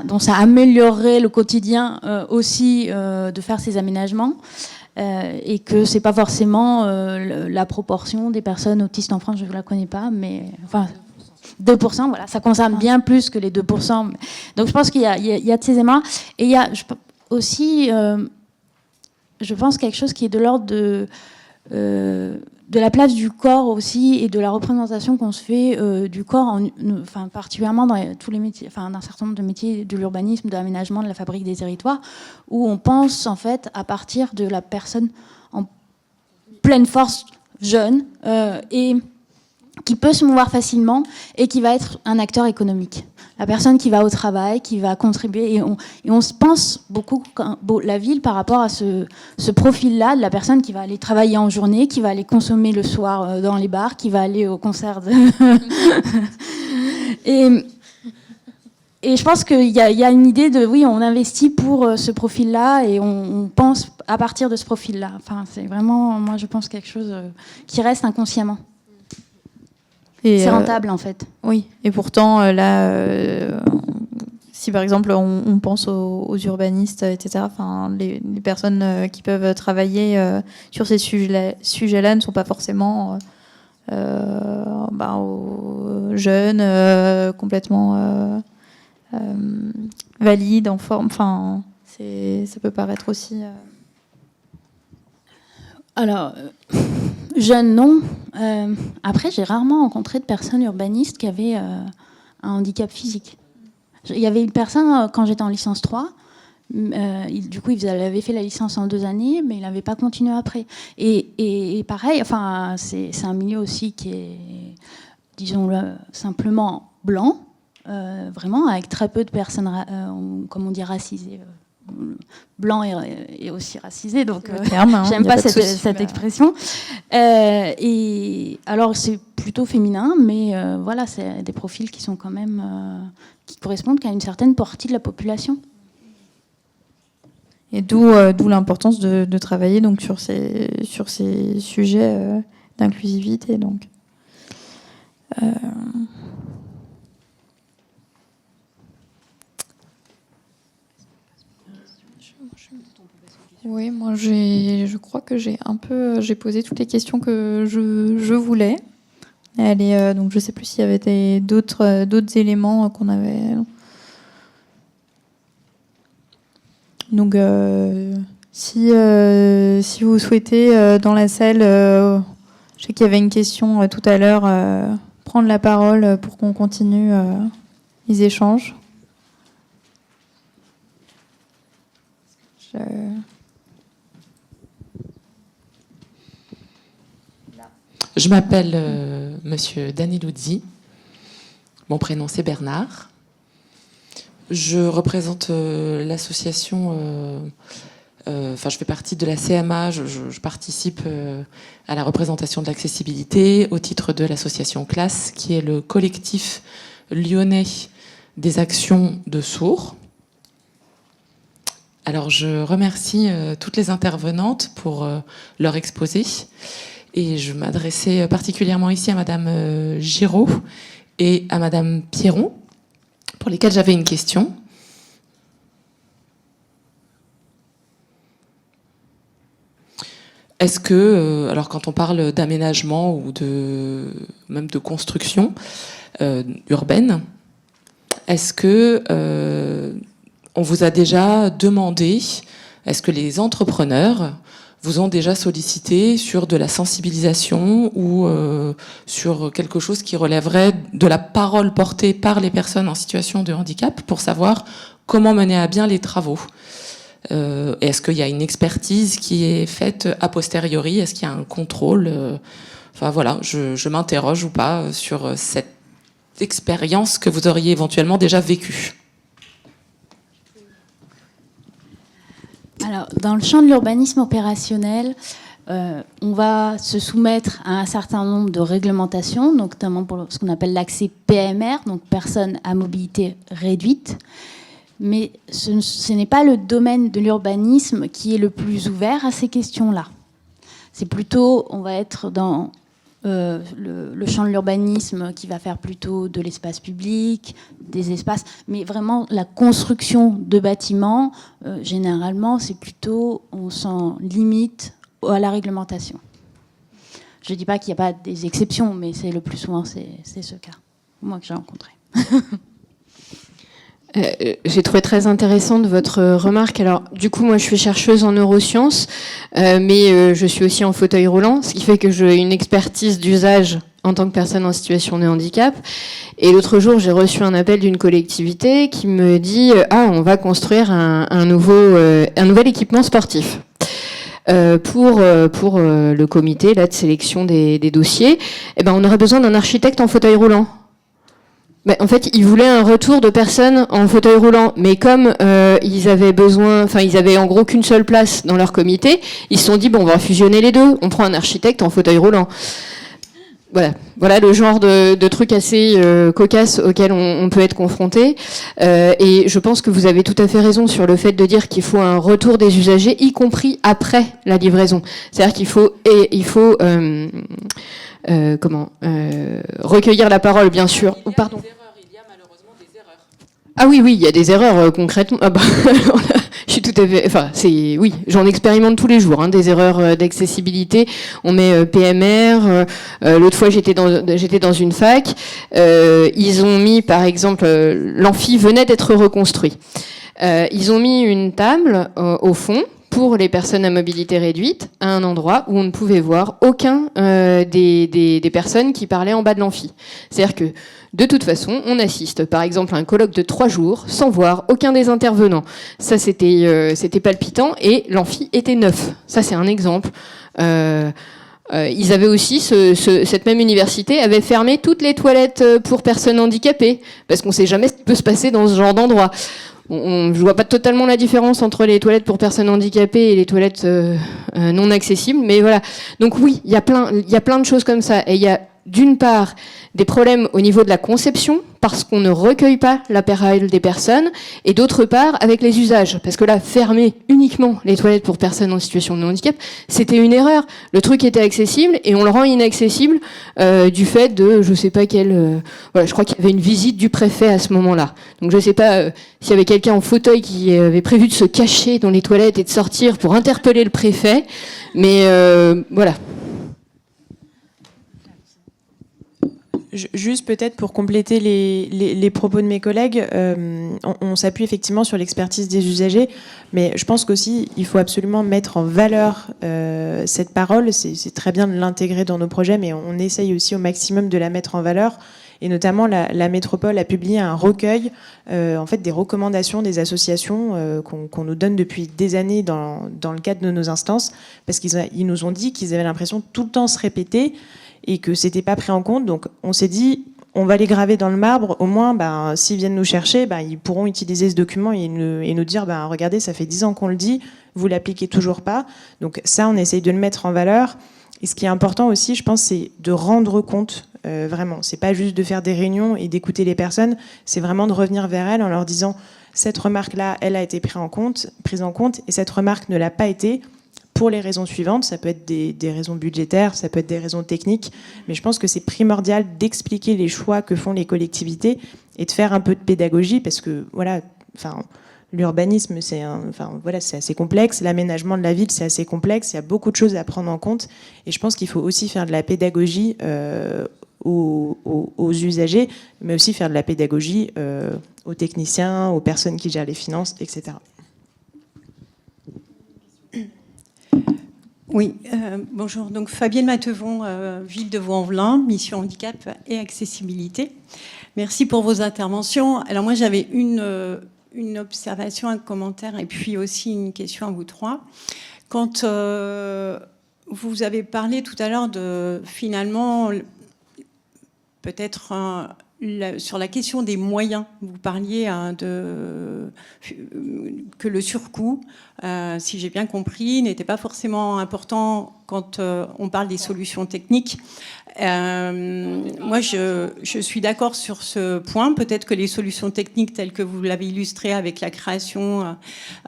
[SPEAKER 5] dont ça améliorerait le quotidien aussi de faire ces aménagements et que c'est pas forcément la proportion des personnes autistes en France, je ne la connais pas, mais enfin 2%, voilà, ça concerne bien plus que les 2%. Donc je pense qu'il y a de ces éléments et il y a aussi, je pense quelque chose qui est de l'ordre de la place du corps aussi et de la représentation qu'on se fait du corps, particulièrement dans tous les métiers, dans un certain nombre de métiers de l'urbanisme, de l'aménagement, de la fabrique des territoires, où on pense en fait à partir de la personne en pleine force, jeune, et qui peut se mouvoir facilement et qui va être un acteur économique. La personne qui va au travail, qui va contribuer. Et on se pense beaucoup la ville par rapport à ce profil-là de la personne qui va aller travailler en journée, qui va aller consommer le soir dans les bars, qui va aller au concert. Et je pense qu'il y a une idée de, oui, on investit pour ce profil-là et on pense à partir de ce profil-là. Enfin, c'est vraiment, moi, je pense quelque chose qui reste inconsciemment. C'est rentable en fait.
[SPEAKER 1] Oui, et pourtant si par exemple on pense aux urbanistes, etc., les personnes qui peuvent travailler sur ces sujets-là ne sont pas forcément jeunes, complètement valides, en forme. Enfin, ça peut paraître aussi...
[SPEAKER 5] Alors, jeune, non. Après, j'ai rarement rencontré de personnes urbanistes qui avaient un handicap physique. Il y avait une personne, quand j'étais en licence 3, du coup, il avait fait la licence en 2 années, mais il n'avait pas continué après. Et pareil, c'est un milieu aussi qui est, disons-le, simplement blanc, vraiment, avec très peu de personnes, comme on dit, racisées. Blanc et aussi racisé, donc j'aime pas cette expression. Et alors c'est plutôt féminin, mais voilà, c'est des profils qui sont quand même qui correspondent qu'à une certaine partie de la population.
[SPEAKER 1] Et d'où l'importance de travailler donc sur ces sujets d'inclusivité. Donc.
[SPEAKER 7] Oui, moi je crois que j'ai posé toutes les questions que je voulais.
[SPEAKER 1] Donc je sais plus s'il y avait d'autres éléments qu'on avait. Donc si vous souhaitez dans la salle, je sais qu'il y avait une question tout à l'heure, prendre la parole pour qu'on continue les échanges.
[SPEAKER 8] Je m'appelle Monsieur Daniluzzi. Mon prénom c'est Bernard. Je représente l'association. Je fais partie de la CMA. Je participe à la représentation de l'accessibilité au titre de l'association Classe, qui est le collectif lyonnais des actions de sourds. Alors, je remercie toutes les intervenantes pour leur exposé. Et je m'adressais particulièrement ici à Madame Giraud et à Madame Pierron, pour lesquelles j'avais une question. Est-ce que, alors quand on parle d'aménagement ou même de construction urbaine, est-ce que on vous a déjà demandé, est-ce que les entrepreneurs vous ont déjà sollicité sur de la sensibilisation ou sur quelque chose qui relèverait de la parole portée par les personnes en situation de handicap pour savoir comment mener à bien les travaux? Est-ce qu'il y a une expertise qui est faite a posteriori? Est-ce qu'il y a un contrôle? Enfin voilà, je m'interroge ou pas sur cette expérience que vous auriez éventuellement déjà vécue.
[SPEAKER 5] Alors, dans le champ de l'urbanisme opérationnel, on va se soumettre à un certain nombre de réglementations, notamment pour ce qu'on appelle l'accès PMR, donc personnes à mobilité réduite. Mais ce n'est pas le domaine de l'urbanisme qui est le plus ouvert à ces questions-là. C'est plutôt, on va être dans le champ de l'urbanisme qui va faire plutôt de l'espace public, des espaces, mais vraiment la construction de bâtiments, généralement, c'est plutôt, on s'en limite à la réglementation. Je ne dis pas qu'il n'y a pas des exceptions, mais c'est le plus souvent, c'est ce cas, moi que j'ai rencontré.
[SPEAKER 4] J'ai trouvé très intéressante votre remarque. Alors, du coup, moi, je suis chercheuse en neurosciences, mais je suis aussi en fauteuil roulant, ce qui fait que j'ai une expertise d'usage en tant que personne en situation de handicap. Et l'autre jour, j'ai reçu un appel d'une collectivité qui me dit « Ah, on va construire un nouvel équipement sportif ». Pour le comité là, de sélection des dossiers, eh ben, on aurait besoin d'un architecte en fauteuil roulant. En fait, ils voulaient un retour de personnes en fauteuil roulant, mais comme ils avaient en gros qu'une seule place dans leur comité, ils se sont dit bon, on va fusionner les deux, on prend un architecte en fauteuil roulant. Voilà le genre de truc assez cocasse auquel on peut être confronté. Et je pense que vous avez tout à fait raison sur le fait de dire qu'il faut un retour des usagers, y compris après la livraison. C'est-à-dire qu'il faut recueillir la parole, bien sûr. Pardon. Ah oui, il y a des erreurs concrètement. Ah bah, alors là, je suis tout à fait. Enfin, oui, j'en expérimente tous les jours, des erreurs d'accessibilité. On met PMR. L'autre fois, j'étais dans une fac. Ils ont mis, par exemple, l'amphi venait d'être reconstruit. Ils ont mis une table au fond pour les personnes à mobilité réduite à un endroit où on ne pouvait voir aucun des personnes qui parlaient en bas de l'amphi. C'est-à-dire que de toute façon, on assiste par exemple à un colloque de 3 jours sans voir aucun des intervenants. Ça, c'était palpitant et l'amphi était neuf. Ça, c'est un exemple. Ils avaient aussi, cette même université avait fermé toutes les toilettes pour personnes handicapées parce qu'on ne sait jamais ce qui peut se passer dans ce genre d'endroit. Je vois pas totalement la différence entre les toilettes pour personnes handicapées et les toilettes non accessibles, mais voilà. Donc oui, il y a plein de choses comme ça. Et il y a d'une part des problèmes au niveau de la conception, parce qu'on ne recueille pas la parole des personnes, et d'autre part avec les usages. Parce que là, fermer uniquement les toilettes pour personnes en situation de handicap, c'était une erreur. Le truc était accessible, et on le rend inaccessible du fait de, je sais pas quel... je crois qu'il y avait une visite du préfet à ce moment-là. Donc je sais pas s'il y avait quelqu'un en fauteuil qui avait prévu de se cacher dans les toilettes et de sortir pour interpeller le préfet, mais voilà.
[SPEAKER 6] Juste peut-être pour compléter les propos de mes collègues, on s'appuie effectivement sur l'expertise des usagers, mais je pense qu'aussi il faut absolument mettre en valeur cette parole. C'est très bien de l'intégrer dans nos projets, mais on essaye aussi au maximum de la mettre en valeur. Et notamment, la métropole a publié un recueil, en fait, des recommandations des associations qu'on nous donne depuis des années dans le cadre de nos instances, parce qu'ils nous ont dit qu'ils avaient l'impression de tout le temps se répéter et que c'était pas pris en compte. Donc, on s'est dit, on va les graver dans le marbre. Au moins, s'ils viennent nous chercher, ils pourront utiliser ce document et nous dire, regardez, ça fait 10 ans qu'on le dit, vous l'appliquez toujours pas. Donc ça, on essaye de le mettre en valeur. Et ce qui est important aussi, je pense, c'est de rendre compte, vraiment. C'est pas juste de faire des réunions et d'écouter les personnes, c'est vraiment de revenir vers elles en leur disant, cette remarque-là, elle a été prise en compte, et cette remarque ne l'a pas été pour les raisons suivantes. Ça peut être des raisons budgétaires, ça peut être des raisons techniques, mais je pense que c'est primordial d'expliquer les choix que font les collectivités et de faire un peu de pédagogie, parce que, voilà, l'urbanisme, c'est assez complexe. L'aménagement de la ville, c'est assez complexe. Il y a beaucoup de choses à prendre en compte. Et je pense qu'il faut aussi faire de la pédagogie aux usagers, mais aussi faire de la pédagogie aux techniciens, aux personnes qui gèrent les finances, etc.
[SPEAKER 9] Oui, bonjour. Donc Fabienne Matevon, ville de Vaux-en-Velin, mission handicap et accessibilité. Merci pour vos interventions. Alors moi, j'avais une observation, un commentaire et puis aussi une question à vous trois. Quand vous avez parlé tout à l'heure de finalement peut-être sur la question des moyens, vous parliez que le surcoût, si j'ai bien compris, n'était pas forcément important quand on parle des solutions techniques. Moi, je suis d'accord sur ce point. Peut-être que les solutions techniques telles que vous l'avez illustré avec la création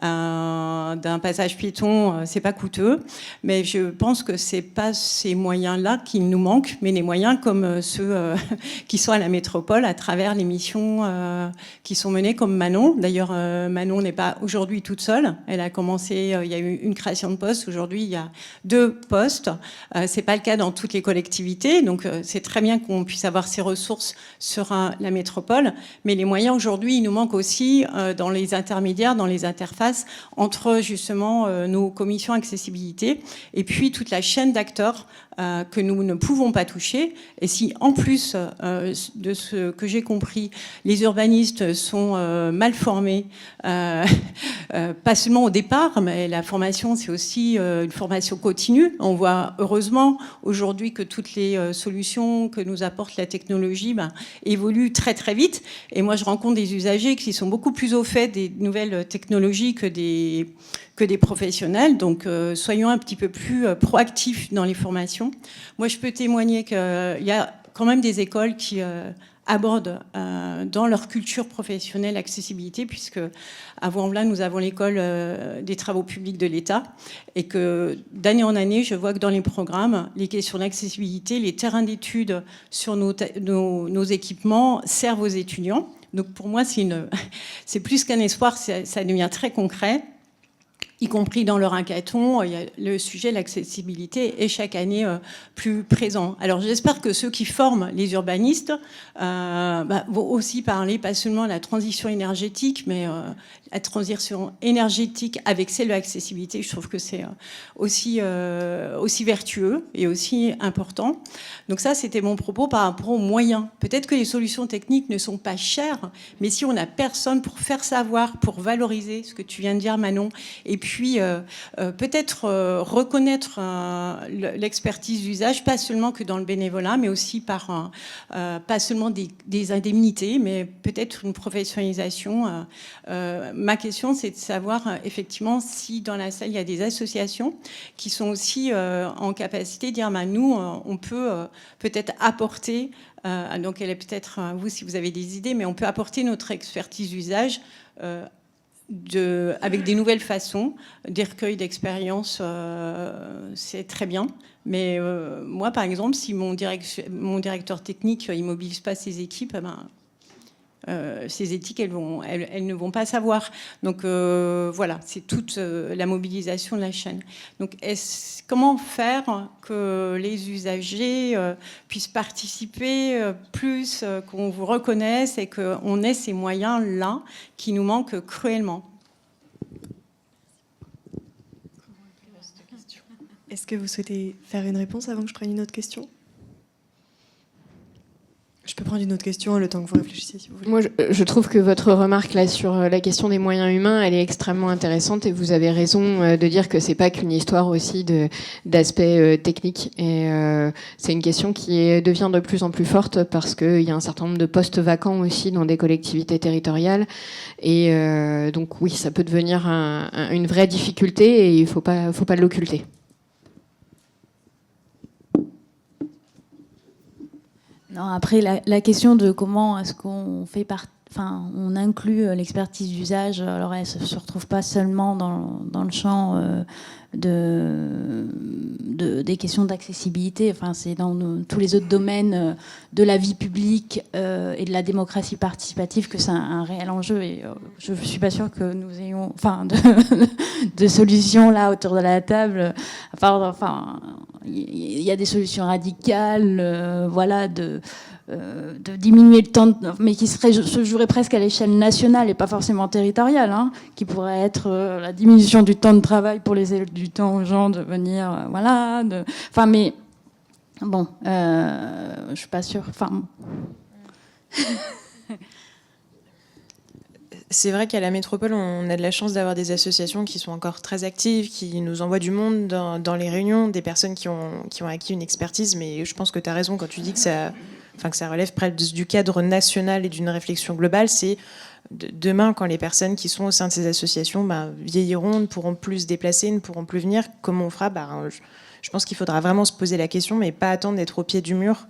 [SPEAKER 9] d'un passage piéton, c'est pas coûteux. Mais je pense que c'est pas ces moyens-là qui nous manquent, mais les moyens comme ceux qui sont à la métropole à travers les missions qui sont menées comme Manon. D'ailleurs, Manon n'est pas aujourd'hui toute seule. Elle a commencé, il y a eu une création de poste. Aujourd'hui, il y a 2 postes. C'est pas le cas dans toutes les collectivités. Donc, c'est très bien qu'on puisse avoir ces ressources sur la métropole. Mais les moyens, aujourd'hui, il nous manque aussi dans les intermédiaires, dans les interfaces entre, justement, nos commissions accessibilité et puis toute la chaîne d'acteurs que nous ne pouvons pas toucher. Et si, en plus de ce que j'ai compris, les urbanistes sont mal formés, pas seulement au départ, mais la formation, c'est aussi une formation continue. On voit heureusement aujourd'hui que toutes les solutions que nous apporte la technologie évoluent très très vite. Et moi, je rencontre des usagers qui sont beaucoup plus au fait des nouvelles technologies que des professionnels. Donc, soyons un petit peu plus proactifs dans les formations. Moi, je peux témoigner qu'il y a quand même des écoles qui abordent dans leur culture professionnelle l'accessibilité, puisque à Vaux-en-Velin, nous avons l'école des travaux publics de l'État, et que d'année en année, je vois que dans les programmes, les questions d'accessibilité, les terrains d'études sur nos équipements servent aux étudiants. Donc pour moi, c'est plus qu'un espoir, ça devient très concret. Y compris dans leur hackathon, il y a le sujet de l'accessibilité est chaque année plus présent. Alors j'espère que ceux qui forment les urbanistes vont aussi parler pas seulement de la transition énergétique, mais la transition énergétique avec celle de l'accessibilité. Je trouve que c'est aussi vertueux et aussi important. Donc ça, c'était mon propos par rapport aux moyens. Peut-être que les solutions techniques ne sont pas chères, mais si on n'a personne pour faire savoir, pour valoriser ce que tu viens de dire, Manon, et puis peut-être reconnaître l'expertise d'usage, pas seulement que dans le bénévolat, mais aussi par pas seulement des indemnités, mais peut-être une professionnalisation. Ma question, c'est de savoir effectivement si dans la salle, il y a des associations qui sont aussi en capacité de dire nous, on peut peut-être apporter, donc elle est peut-être vous si vous avez des idées, mais on peut apporter notre expertise d'usage avec des nouvelles façons, des recueils d'expériences, c'est très bien. Mais moi, par exemple, si mon directeur technique ne mobilise pas ses équipes, ces éthiques, elles ne vont pas savoir. Donc voilà, c'est toute la mobilisation de la chaîne. Donc comment faire que les usagers puissent participer plus, qu'on vous reconnaisse et qu'on ait ces moyens-là qui nous manquent cruellement?
[SPEAKER 3] Est-ce que vous souhaitez faire une réponse avant que je prenne une autre question? Je peux prendre une autre question le temps que vous réfléchissiez, si vous voulez.
[SPEAKER 4] Moi, je trouve que votre remarque là sur la question des moyens humains, elle est extrêmement intéressante et vous avez raison de dire que c'est pas qu'une histoire aussi d'aspect technique. Et c'est une question qui devient de plus en plus forte parce qu'il y a un certain nombre de postes vacants aussi dans des collectivités territoriales. Et donc oui, ça peut devenir une vraie difficulté et il faut pas l'occulter.
[SPEAKER 5] Non, après, la question de comment est-ce qu'on on inclut l'expertise d'usage, alors elle ne se retrouve pas seulement dans le champ des questions d'accessibilité, c'est dans tous les autres domaines de la vie publique et de la démocratie participative que c'est un réel enjeu. Et je ne suis pas sûre que nous ayons de solutions là autour de la table. Il y a des solutions radicales, de diminuer le temps, mais qui se jouerait presque à l'échelle nationale et pas forcément territoriale, qui pourrait être la diminution du temps de travail pour les élèves, du temps aux gens de venir, mais bon, je suis pas sûre.
[SPEAKER 6] C'est vrai qu'à la métropole, on a de la chance d'avoir des associations qui sont encore très actives, qui nous envoient du monde dans les réunions, des personnes qui ont acquis une expertise, mais je pense que tu as raison quand tu dis que ça relève près du cadre national et d'une réflexion globale. C'est demain, quand les personnes qui sont au sein de ces associations vieilliront, ne pourront plus se déplacer, ne pourront plus venir, comment on fera? Je pense qu'il faudra vraiment se poser la question, mais pas attendre d'être au pied du mur.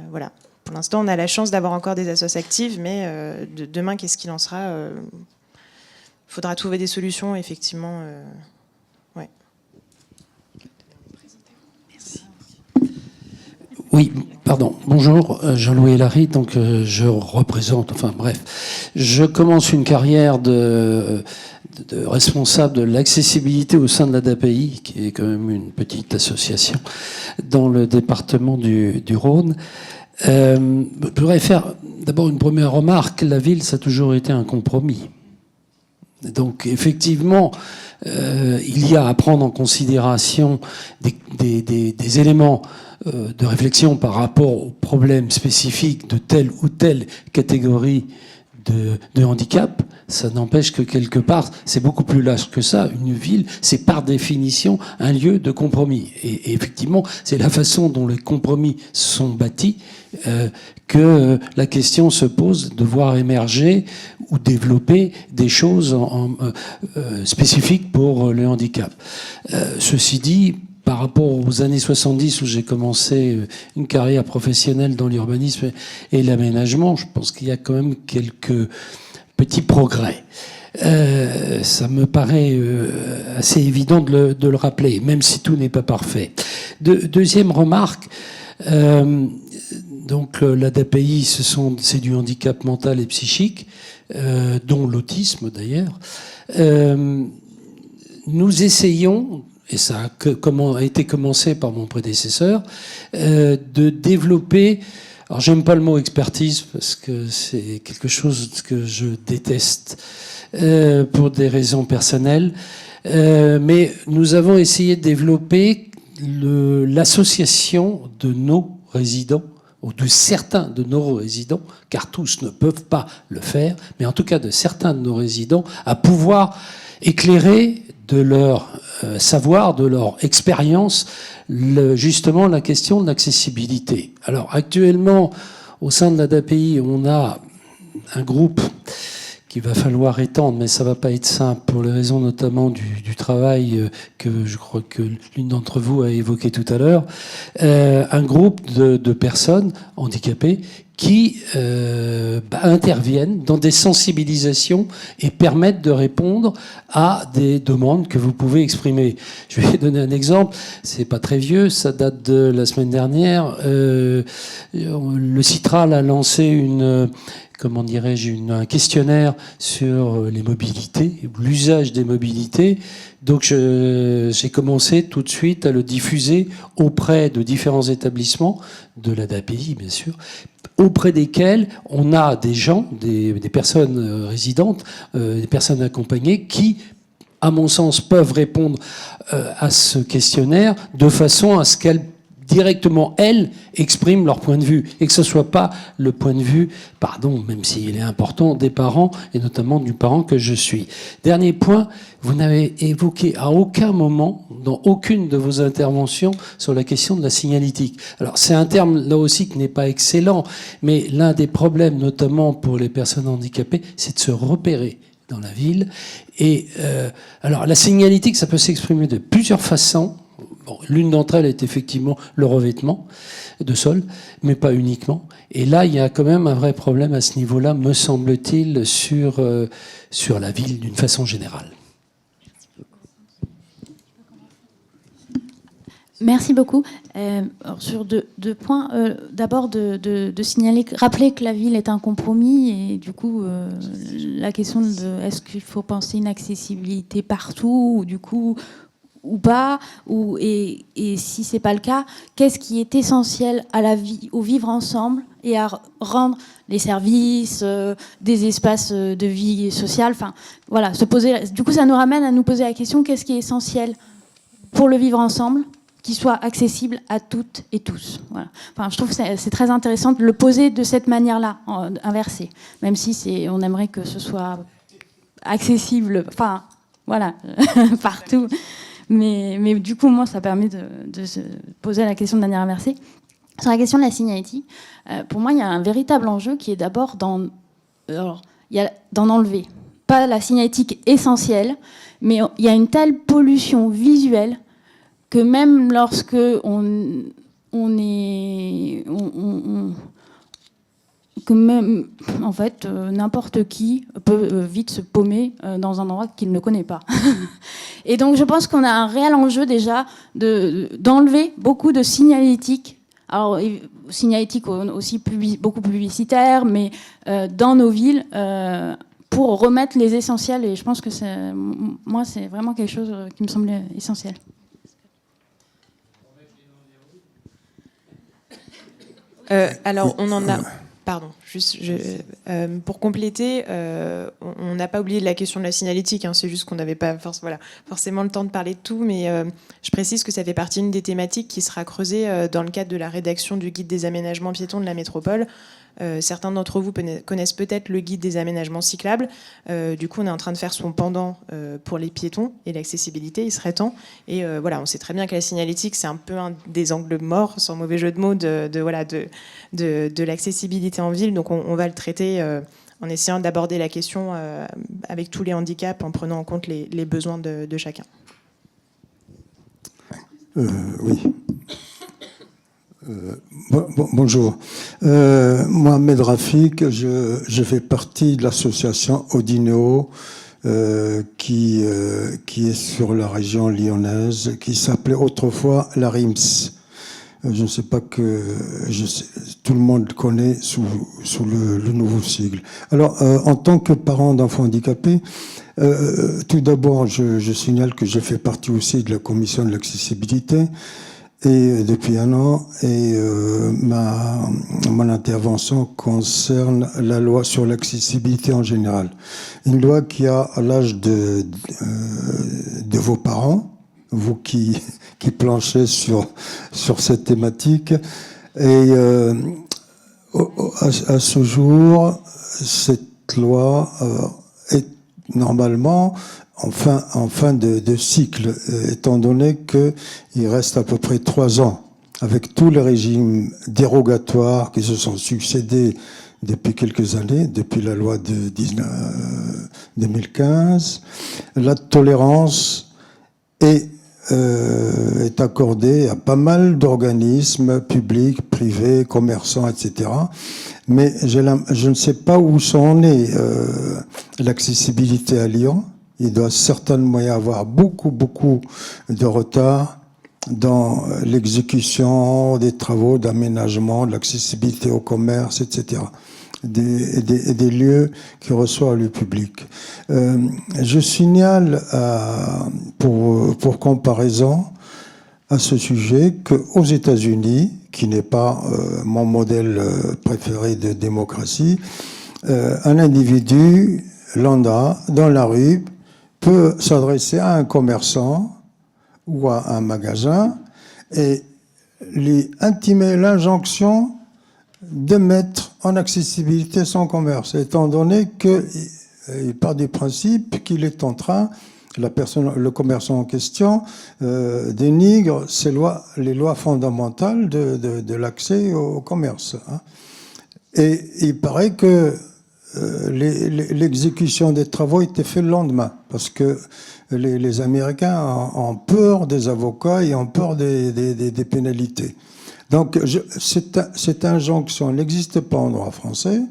[SPEAKER 6] Voilà. Pour l'instant, on a la chance d'avoir encore des assos actives, mais demain, qu'est-ce qu'il en sera? Il faudra trouver des solutions, effectivement. Ouais.
[SPEAKER 10] Merci. Oui, pardon. Bonjour, Jean-Louis Larry, donc je représente, je commence une carrière de responsable de l'accessibilité au sein de l'ADAPI, qui est quand même une petite association dans le département du Rhône. Je voudrais faire d'abord une première remarque. La ville, ça a toujours été un compromis. Donc, effectivement, il y a à prendre en considération des éléments de réflexion par rapport aux problèmes spécifiques de telle ou telle catégorie de handicap. Ça n'empêche que quelque part, c'est beaucoup plus large que ça. Une ville, c'est par définition un lieu de compromis. Et effectivement, c'est la façon dont les compromis sont bâtis que la question se pose de voir émerger ou développer des choses spécifiques pour le handicap. Ceci dit, par rapport aux années 70 où j'ai commencé une carrière professionnelle dans l'urbanisme et l'aménagement, je pense qu'il y a quand même quelques petits progrès. Ça me paraît assez évident de le rappeler, même si tout n'est pas parfait. Deuxième remarque, donc l'ADAPI, c'est du handicap mental et psychique, dont l'autisme d'ailleurs. Nous essayons, et ça a été commencé par mon prédécesseur, de développer, alors j'aime pas le mot expertise parce que c'est quelque chose que je déteste pour des raisons personnelles, mais nous avons essayé de développer l'association de nos résidents, ou de certains de nos résidents, car tous ne peuvent pas le faire, mais en tout cas de certains de nos résidents, à pouvoir éclairer de leur savoir, de leur expérience, justement la question de l'accessibilité. Alors actuellement, au sein de l'ADAPI, on a un groupe qu'il va falloir étendre, mais ça va pas être simple pour les raisons notamment du travail que je crois que l'une d'entre vous a évoqué tout à l'heure, un groupe de personnes handicapées qui interviennent dans des sensibilisations et permettent de répondre à des demandes que vous pouvez exprimer. Je vais donner un exemple, c'est pas très vieux, ça date de la semaine dernière. Le Citral a lancé une comment dirais-je, un questionnaire sur les mobilités, l'usage des mobilités. Donc j'ai commencé tout de suite à le diffuser auprès de différents établissements, de l'ADAPI bien sûr, auprès desquels on a des gens, des personnes résidentes, des personnes accompagnées qui, à mon sens, peuvent répondre à ce questionnaire de façon à ce qu'elles directement, elles, expriment leur point de vue, et que ce ne soit pas le point de vue, pardon, même s'il est important, des parents, et notamment du parent que je suis. Dernier point, vous n'avez évoqué à aucun moment, dans aucune de vos interventions, sur la question de la signalétique. Alors, c'est un terme, là aussi, qui n'est pas excellent, mais l'un des problèmes, notamment pour les personnes handicapées, c'est de se repérer dans la ville. Et alors, la signalétique, ça peut s'exprimer de plusieurs façons. Bon, l'une d'entre elles est effectivement le revêtement de sol, mais pas uniquement. Et là, il y a quand même un vrai problème à ce niveau-là, me semble-t-il, sur la ville d'une façon générale.
[SPEAKER 5] Merci beaucoup. Sur deux points. D'abord, de signaler, rappeler que la ville est un compromis et du coup, la question de est-ce qu'il faut penser une accessibilité partout ou du coup ou pas, et si c'est pas le cas, qu'est-ce qui est essentiel à la vie, au vivre ensemble et à rendre les services, des espaces de vie sociale, enfin voilà, se poser. Du coup, ça nous ramène à nous poser la question qu'est-ce qui est essentiel pour le vivre ensemble, qui soit accessible à toutes et tous. Voilà. Enfin, je trouve que c'est très intéressant de le poser de cette manière-là, inversée, même si on aimerait que ce soit accessible, enfin voilà, partout. Mais du coup, moi, ça permet de se poser la question de manière inversée. Sur la question de la signalétique, pour moi, il y a un véritable enjeu qui est d'abord d'en enlever. Pas la signalétique essentielle, mais il y a une telle pollution visuelle que même lorsque que même, en fait, n'importe qui peut vite se paumer dans un endroit qu'il ne connaît pas. Et donc, je pense qu'on a un réel enjeu déjà d'enlever beaucoup de signalétique. Alors, signalétique aussi beaucoup publicitaire, mais dans nos villes, pour remettre les essentiels. Et je pense que moi, c'est vraiment quelque chose qui me semble essentiel.
[SPEAKER 6] Alors, on en a... Pardon, juste pour compléter, on n'a pas oublié la question de la signalétique, hein, c'est juste qu'on n'avait pas forcément le temps de parler de tout, mais je précise que ça fait partie d'une des thématiques qui sera creusée dans le cadre de la rédaction du guide des aménagements piétons de la métropole. Certains d'entre vous connaissent peut-être le guide des aménagements cyclables. Du coup, on est en train de faire son pendant pour les piétons et l'accessibilité, il serait temps. Et voilà, on sait très bien que la signalétique, c'est un peu un des angles morts, sans mauvais jeu de mots, de l'accessibilité en ville. Donc, on va le traiter en essayant d'aborder la question avec tous les handicaps, en prenant en compte les besoins de chacun.
[SPEAKER 11] Oui. Bonjour. Mohamed Rafik, je fais partie de l'association Odineo qui est sur la région lyonnaise, qui s'appelait autrefois la RIMS. Je ne sais pas tout le monde connaît sous le nouveau sigle. Alors, en tant que parent d'enfants handicapés, tout d'abord, je signale que je fais partie aussi de la commission de l'accessibilité. Et depuis un an, mon intervention concerne la loi sur l'accessibilité en général. Une loi qui a à l'âge de vos parents, vous qui planchez sur cette thématique. Et à ce jour, cette loi est normalement en fin de cycle, étant donné qu'il reste à peu près 3 ans, avec tous les régimes dérogatoires qui se sont succédés depuis quelques années, depuis la loi de 2015, la tolérance est accordée à pas mal d'organismes publics, privés, commerçants, etc. Mais je ne sais pas où en est l'accessibilité à Lyon. Il doit certainement y avoir beaucoup de retard dans l'exécution des travaux d'aménagement, de l'accessibilité au commerce, etc. des lieux qui reçoivent le public. Je signale, pour comparaison à ce sujet, qu'aux États-Unis, qui n'est pas mon modèle préféré de démocratie, un individu lambda dans la rue peut s'adresser à un commerçant ou à un magasin et lui intimer l'injonction de mettre en accessibilité son commerce, étant donné qu'il part du principe qu'il est en train, le commerçant en question, dénigre les lois fondamentales de l'accès au commerce. Et il paraît que l'exécution des travaux était faite le lendemain, parce que les Américains ont peur des avocats et ont peur des pénalités. Donc cette injonction n'existe pas en droit français.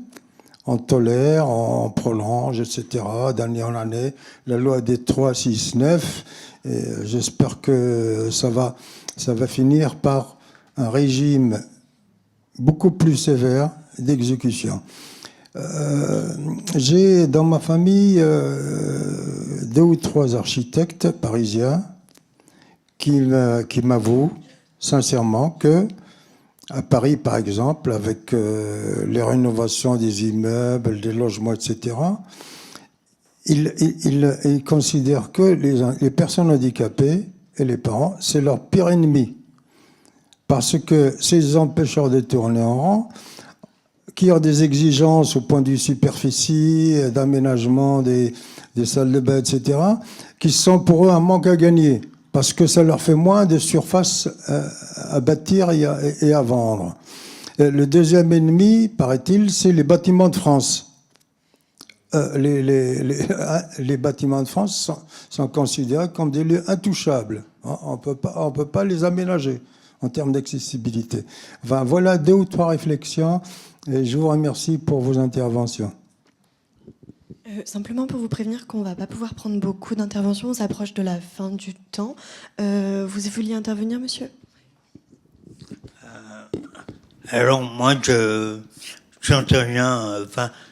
[SPEAKER 11] On tolère, on prolonge, etc. d'année en année. La loi des 3, 6, 9. Et j'espère que ça va finir par un régime beaucoup plus sévère d'exécution. J'ai dans ma famille 2 ou 3 architectes parisiens qui m'avouent sincèrement que à Paris, par exemple, avec les rénovations des immeubles, des logements, etc., ils considèrent que les personnes handicapées et les parents, c'est leur pire ennemi. Parce que ces empêcheurs de tourner en rond, qui ont des exigences au point de vue superficie, d'aménagement des salles de bain, etc., qui sont pour eux un manque à gagner, parce que ça leur fait moins de surface à bâtir et à vendre. Le deuxième ennemi, paraît-il, c'est les bâtiments de France. Les bâtiments de France sont considérés comme des lieux intouchables. On ne peut pas les aménager en termes d'accessibilité. Enfin, voilà 2 ou 3 réflexions. Et je vous remercie pour vos interventions.
[SPEAKER 3] Simplement pour vous prévenir qu'on ne va pas pouvoir prendre beaucoup d'interventions, on s'approche de la fin du temps. Vous vouliez intervenir, monsieur ?
[SPEAKER 12] Alors moi, j'interviens,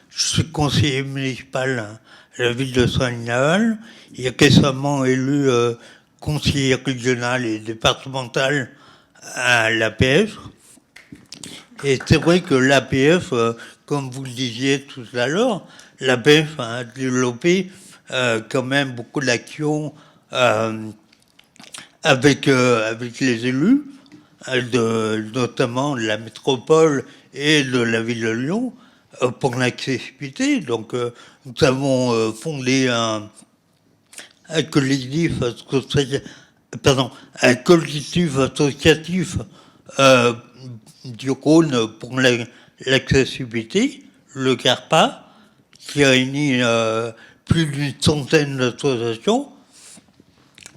[SPEAKER 12] je suis conseiller municipal à la ville de Soignes-Laval. Il est récemment élu conseiller régional et départemental à l'APF. Et c'est vrai que l'APF, comme vous le disiez tout à l'heure, l'APF a développé quand même beaucoup d'actions avec les élus, notamment de la métropole et de la ville de Lyon, pour l'accessibilité. Donc nous avons fondé un collectif associatif du Rhône pour l'accessibilité, le CARPA, qui réunit plus d'une centaine d'associations.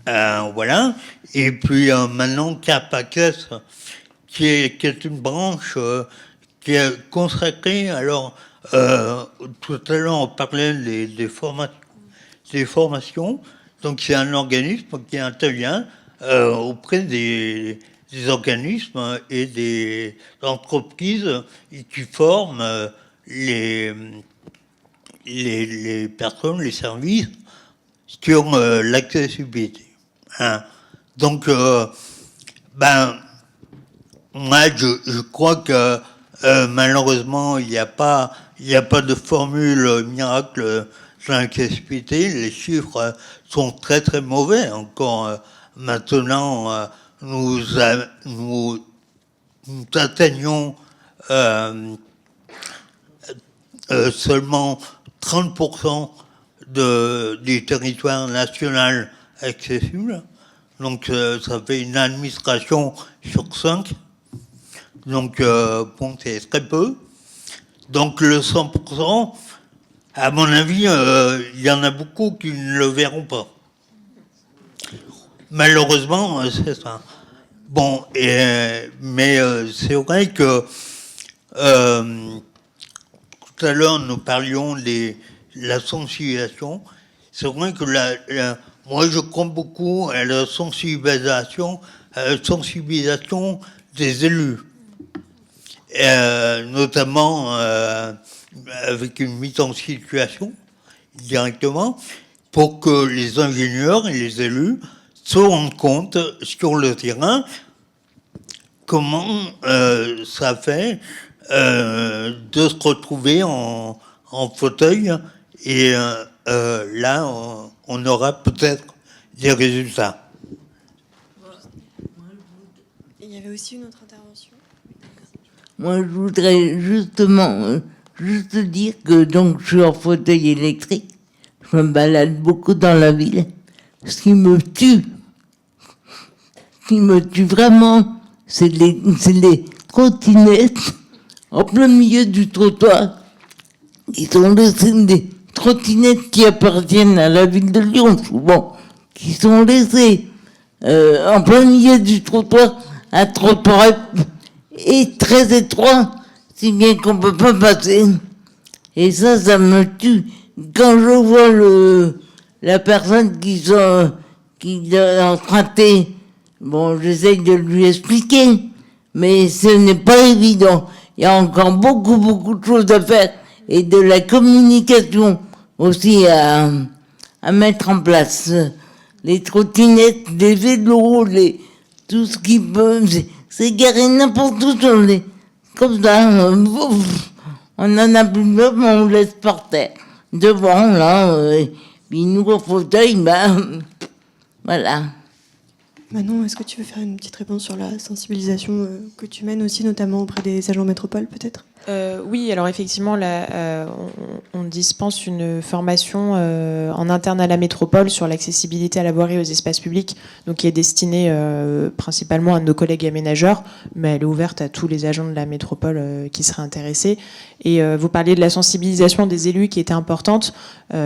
[SPEAKER 12] Voilà. Et puis maintenant, CARPACES, qui est une branche qui est consacrée. Alors, tout à l'heure, on parlait des formations. Donc, c'est un organisme qui intervient auprès des organismes et des entreprises qui forment les personnes, les services sur l'accessibilité. Donc, moi, je crois que malheureusement, il n'y a pas de formule miracle sur l'accessibilité. Les chiffres sont très très mauvais. Encore maintenant, nous atteignons seulement 30% du territoire national accessible. Donc ça fait une administration sur 5. Donc bon, c'est très peu. Donc le 100%, à mon avis, il y en a beaucoup qui ne le verront pas. Malheureusement, c'est ça. Bon, mais c'est vrai que tout à l'heure, nous parlions de la sensibilisation. C'est vrai que moi, je crois beaucoup à la sensibilisation des élus. Notamment avec une mise en situation directement pour que les ingénieurs et les élus se rendent compte sur le terrain comment ça fait de se retrouver en fauteuil et là on aura peut-être des résultats.
[SPEAKER 3] Il y avait aussi une autre intervention.
[SPEAKER 13] Moi, je voudrais justement juste dire que donc je suis en fauteuil électrique. Je me balade beaucoup dans la ville. Ce qui me tue vraiment, c'est les trottinettes en plein milieu du trottoir. Ils sont laissés des trottinettes qui appartiennent à la ville de Lyon, souvent, qui sont laissées en plein milieu du trottoir, un trottoir est très étroit, si bien qu'on ne peut pas passer. Et ça me tue. Quand je vois la personne qui l'a emprunté, bon, j'essaye de lui expliquer, mais ce n'est pas évident. Il y a encore beaucoup de choses à faire et de la communication aussi à mettre en place. Les trottinettes, les vélos, tout ce qui peut, c'est garé n'importe où comme ça. On en a plus peur, mais on laisse par terre. Devant, là, puis nous au fauteuil, voilà.
[SPEAKER 3] Manon, est-ce que tu veux faire une petite réponse sur la sensibilisation que tu mènes aussi, notamment auprès des agents métropole, peut-être ?
[SPEAKER 6] Oui, alors effectivement, là, on dispense une formation en interne à la métropole sur l'accessibilité à la voirie et aux espaces publics, donc qui est destinée principalement à nos collègues aménageurs, mais elle est ouverte à tous les agents de la métropole qui seraient intéressés. Et vous parliez de la sensibilisation des élus qui était importante. Il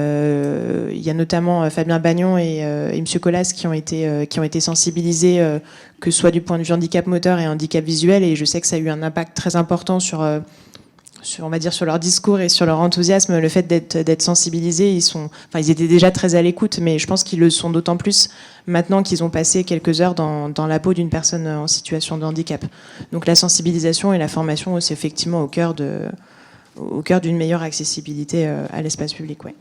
[SPEAKER 6] y a notamment Fabien Bagnon et M. Collas qui ont été sensibilisés, que ce soit du point de vue handicap moteur et handicap visuel, et je sais que ça a eu un impact très important sur on va dire, sur leur discours et sur leur enthousiasme, le fait d'être sensibilisés. Ils étaient déjà très à l'écoute, mais je pense qu'ils le sont d'autant plus maintenant qu'ils ont passé quelques heures dans la peau d'une personne en situation de handicap. Donc la sensibilisation et la formation, c'est effectivement au cœur d'une meilleure accessibilité à l'espace public. Ouais.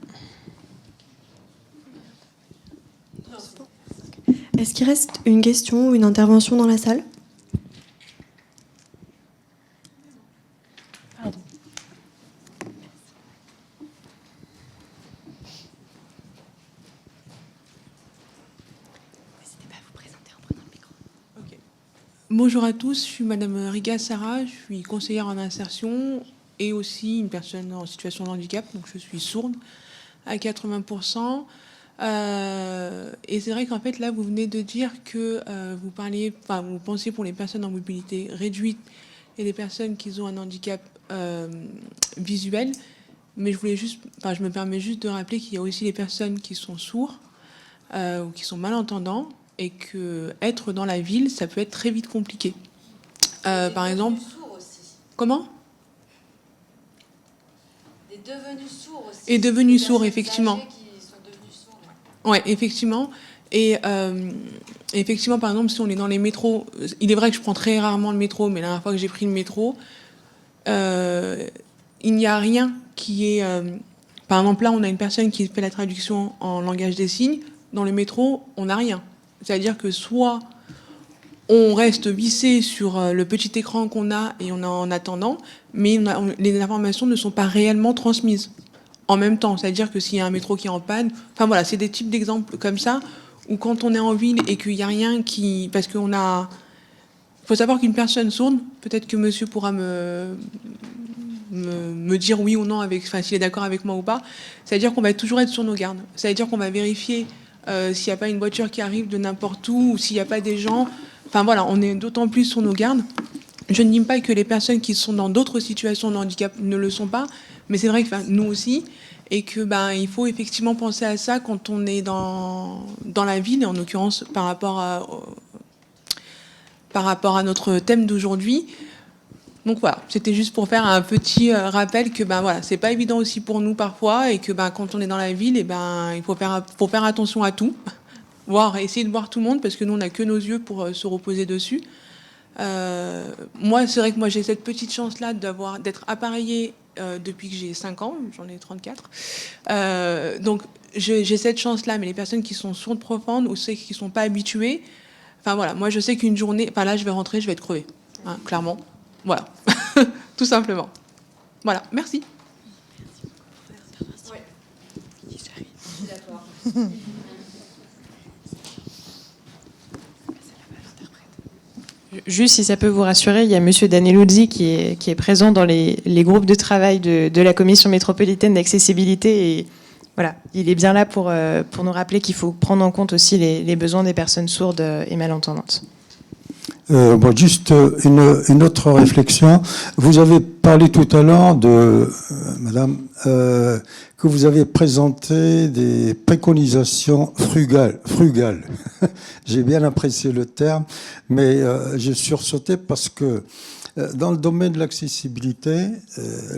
[SPEAKER 3] Est-ce qu'il reste une question ou une intervention dans la salle ?
[SPEAKER 14] Bonjour à tous, je suis Madame Riga Sarah, je suis conseillère en insertion et aussi une personne en situation de handicap, donc je suis sourde à 80%. Et c'est vrai qu'en fait là vous venez de dire que vous pensez pour les personnes en mobilité réduite et les personnes qui ont un handicap visuel, mais je me permets juste de rappeler qu'il y a aussi les personnes qui sont sourds ou qui sont malentendants, et que être dans la ville, ça peut être très vite compliqué. Par exemple, comment ?
[SPEAKER 15] Des devenus sourds aussi.
[SPEAKER 14] Et devenus sourds, effectivement. Ouais, effectivement. Et effectivement, par exemple, si on est dans les métros, il est vrai que je prends très rarement le métro, mais la dernière fois que j'ai pris le métro, il n'y a rien qui est... par exemple, là, on a une personne qui fait la traduction en langage des signes. Dans le métro, on n'a rien. C'est-à-dire que soit on reste vissé sur le petit écran qu'on a et on est en attendant, mais les informations ne sont pas réellement transmises en même temps. C'est-à-dire que s'il y a un métro qui est en panne, enfin voilà, c'est des types d'exemples comme ça, où quand on est en ville et qu'il n'y a rien qui... Parce qu'on a... Il faut savoir qu'une personne sourde, peut-être que monsieur pourra me dire oui ou non, s'il est d'accord avec moi ou pas, c'est-à-dire qu'on va toujours être sur nos gardes. C'est-à-dire qu'on va vérifier s'il n'y a pas une voiture qui arrive de n'importe où, ou s'il n'y a pas des gens. Enfin voilà, on est d'autant plus sur nos gardes. Je ne dis pas que les personnes qui sont dans d'autres situations de handicap ne le sont pas, mais c'est vrai que nous aussi, et que il faut effectivement penser à ça quand on est dans la ville, et en l'occurrence par rapport à notre thème d'aujourd'hui. Donc voilà, c'était juste pour faire un petit rappel que voilà, c'est pas évident aussi pour nous parfois, et que quand on est dans la ville, il faut faire attention à tout, essayer de voir tout le monde, parce que nous on n'a que nos yeux pour se reposer dessus. Moi, c'est vrai que j'ai cette petite chance là d'être appareillée depuis que j'ai 5 ans, j'en ai 34. Donc j'ai cette chance-là, mais les personnes qui sont sourdes profondes ou ceux qui ne sont pas habitués, enfin voilà, moi je sais qu'une journée, enfin là je vais rentrer, je vais être crevée, hein, clairement. Voilà, tout simplement. Voilà, merci.
[SPEAKER 6] Juste si ça peut vous rassurer, il y a Monsieur Daneluzzi qui est présent dans les groupes de travail de la Commission métropolitaine d'accessibilité et voilà, il est bien là pour nous rappeler qu'il faut prendre en compte aussi les besoins des personnes sourdes et malentendantes.
[SPEAKER 11] Bon, juste une autre réflexion. Vous avez parlé tout à l'heure de, madame, que vous avez présenté des préconisations frugales. J'ai bien apprécié le terme, mais j'ai sursauté parce que dans le domaine de l'accessibilité,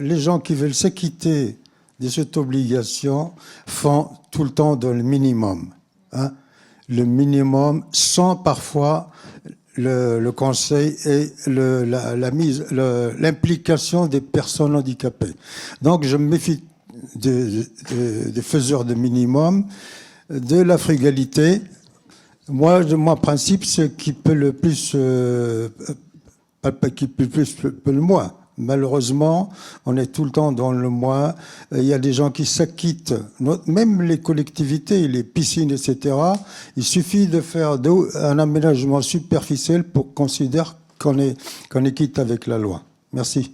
[SPEAKER 11] les gens qui veulent s'acquitter de cette obligation font tout le temps dans le minimum. Hein, le minimum sans parfois le conseil et l'implication des personnes handicapées. Donc je me méfie des faiseurs de minimum, de la frugalité. Moi, mon principe, c'est qui peut le plus, qui peut le moins. Malheureusement, on est tout le temps dans le moins. Il y a des gens qui s'acquittent, même les collectivités, les piscines, etc. Il suffit de faire un aménagement superficiel pour considérer qu'on est quitte avec la loi. Merci.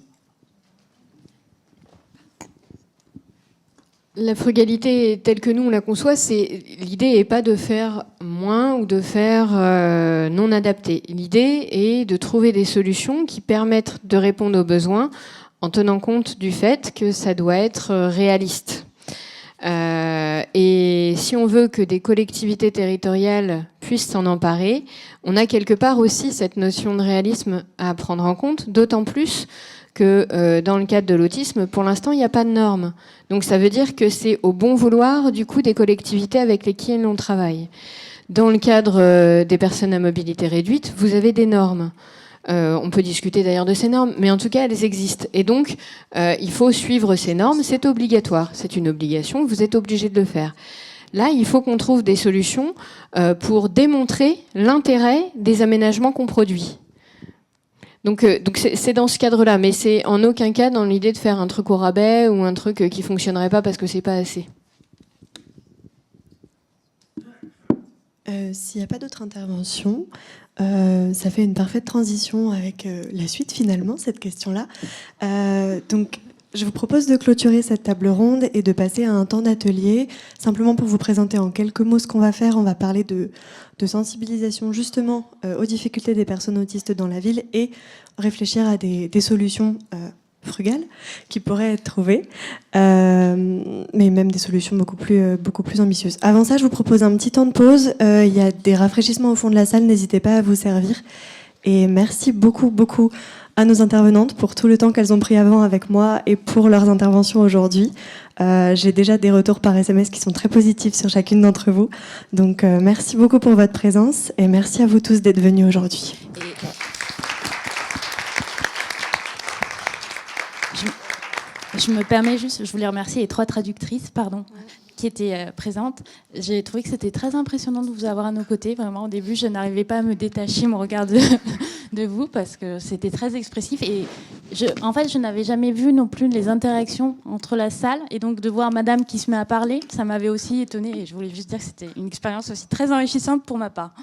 [SPEAKER 4] La frugalité telle que nous on la conçoit, l'idée n'est pas de faire moins ou de faire non adapté. L'idée est de trouver des solutions qui permettent de répondre aux besoins en tenant compte du fait que ça doit être réaliste. Et si on veut que des collectivités territoriales puissent s'en emparer, on a quelque part aussi cette notion de réalisme à prendre en compte, d'autant plus que dans le cadre de l'autisme, pour l'instant, il n'y a pas de normes. Donc ça veut dire que c'est au bon vouloir du coup des collectivités avec lesquelles on travaille. Dans le cadre des personnes à mobilité réduite, vous avez des normes. On peut discuter d'ailleurs de ces normes, mais en tout cas, elles existent. Et donc, il faut suivre ces normes, c'est obligatoire. C'est une obligation, vous êtes obligé de le faire. Là, il faut qu'on trouve des solutions pour démontrer l'intérêt des aménagements qu'on produit. Donc c'est dans ce cadre-là, mais c'est en aucun cas dans l'idée de faire un truc au rabais ou un truc qui fonctionnerait pas parce que c'est pas assez.
[SPEAKER 3] S'il n'y a pas d'autres interventions, ça fait une parfaite transition avec la suite finalement, cette question-là. Donc je vous propose de clôturer cette table ronde et de passer à un temps d'atelier. Simplement pour vous présenter en quelques mots ce qu'on va faire, on va parler de sensibilisation justement aux difficultés des personnes autistes dans la ville et réfléchir à des solutions frugales qui pourraient être trouvées, mais même des solutions beaucoup plus ambitieuses. Avant ça, je vous propose un petit temps de pause. Il y a des rafraîchissements au fond de la salle, n'hésitez pas à vous servir. Et merci beaucoup à nos intervenantes pour tout le temps qu'elles ont pris avant avec moi et pour leurs interventions aujourd'hui. J'ai déjà des retours par SMS qui sont très positifs sur chacune d'entre vous. Donc merci beaucoup pour votre présence et merci à vous tous d'être venus aujourd'hui.
[SPEAKER 5] Je me permets juste, je voulais remercier les 3 traductrices, qui étaient présentes. J'ai trouvé que c'était très impressionnant de vous avoir à nos côtés. Vraiment, au début, je n'arrivais pas à me détacher mon regard de vous parce que c'était très expressif. Et en fait, je n'avais jamais vu non plus les interactions entre la salle. Et donc, de voir madame qui se met à parler, ça m'avait aussi étonnée. Et je voulais juste dire que c'était une expérience aussi très enrichissante pour ma part.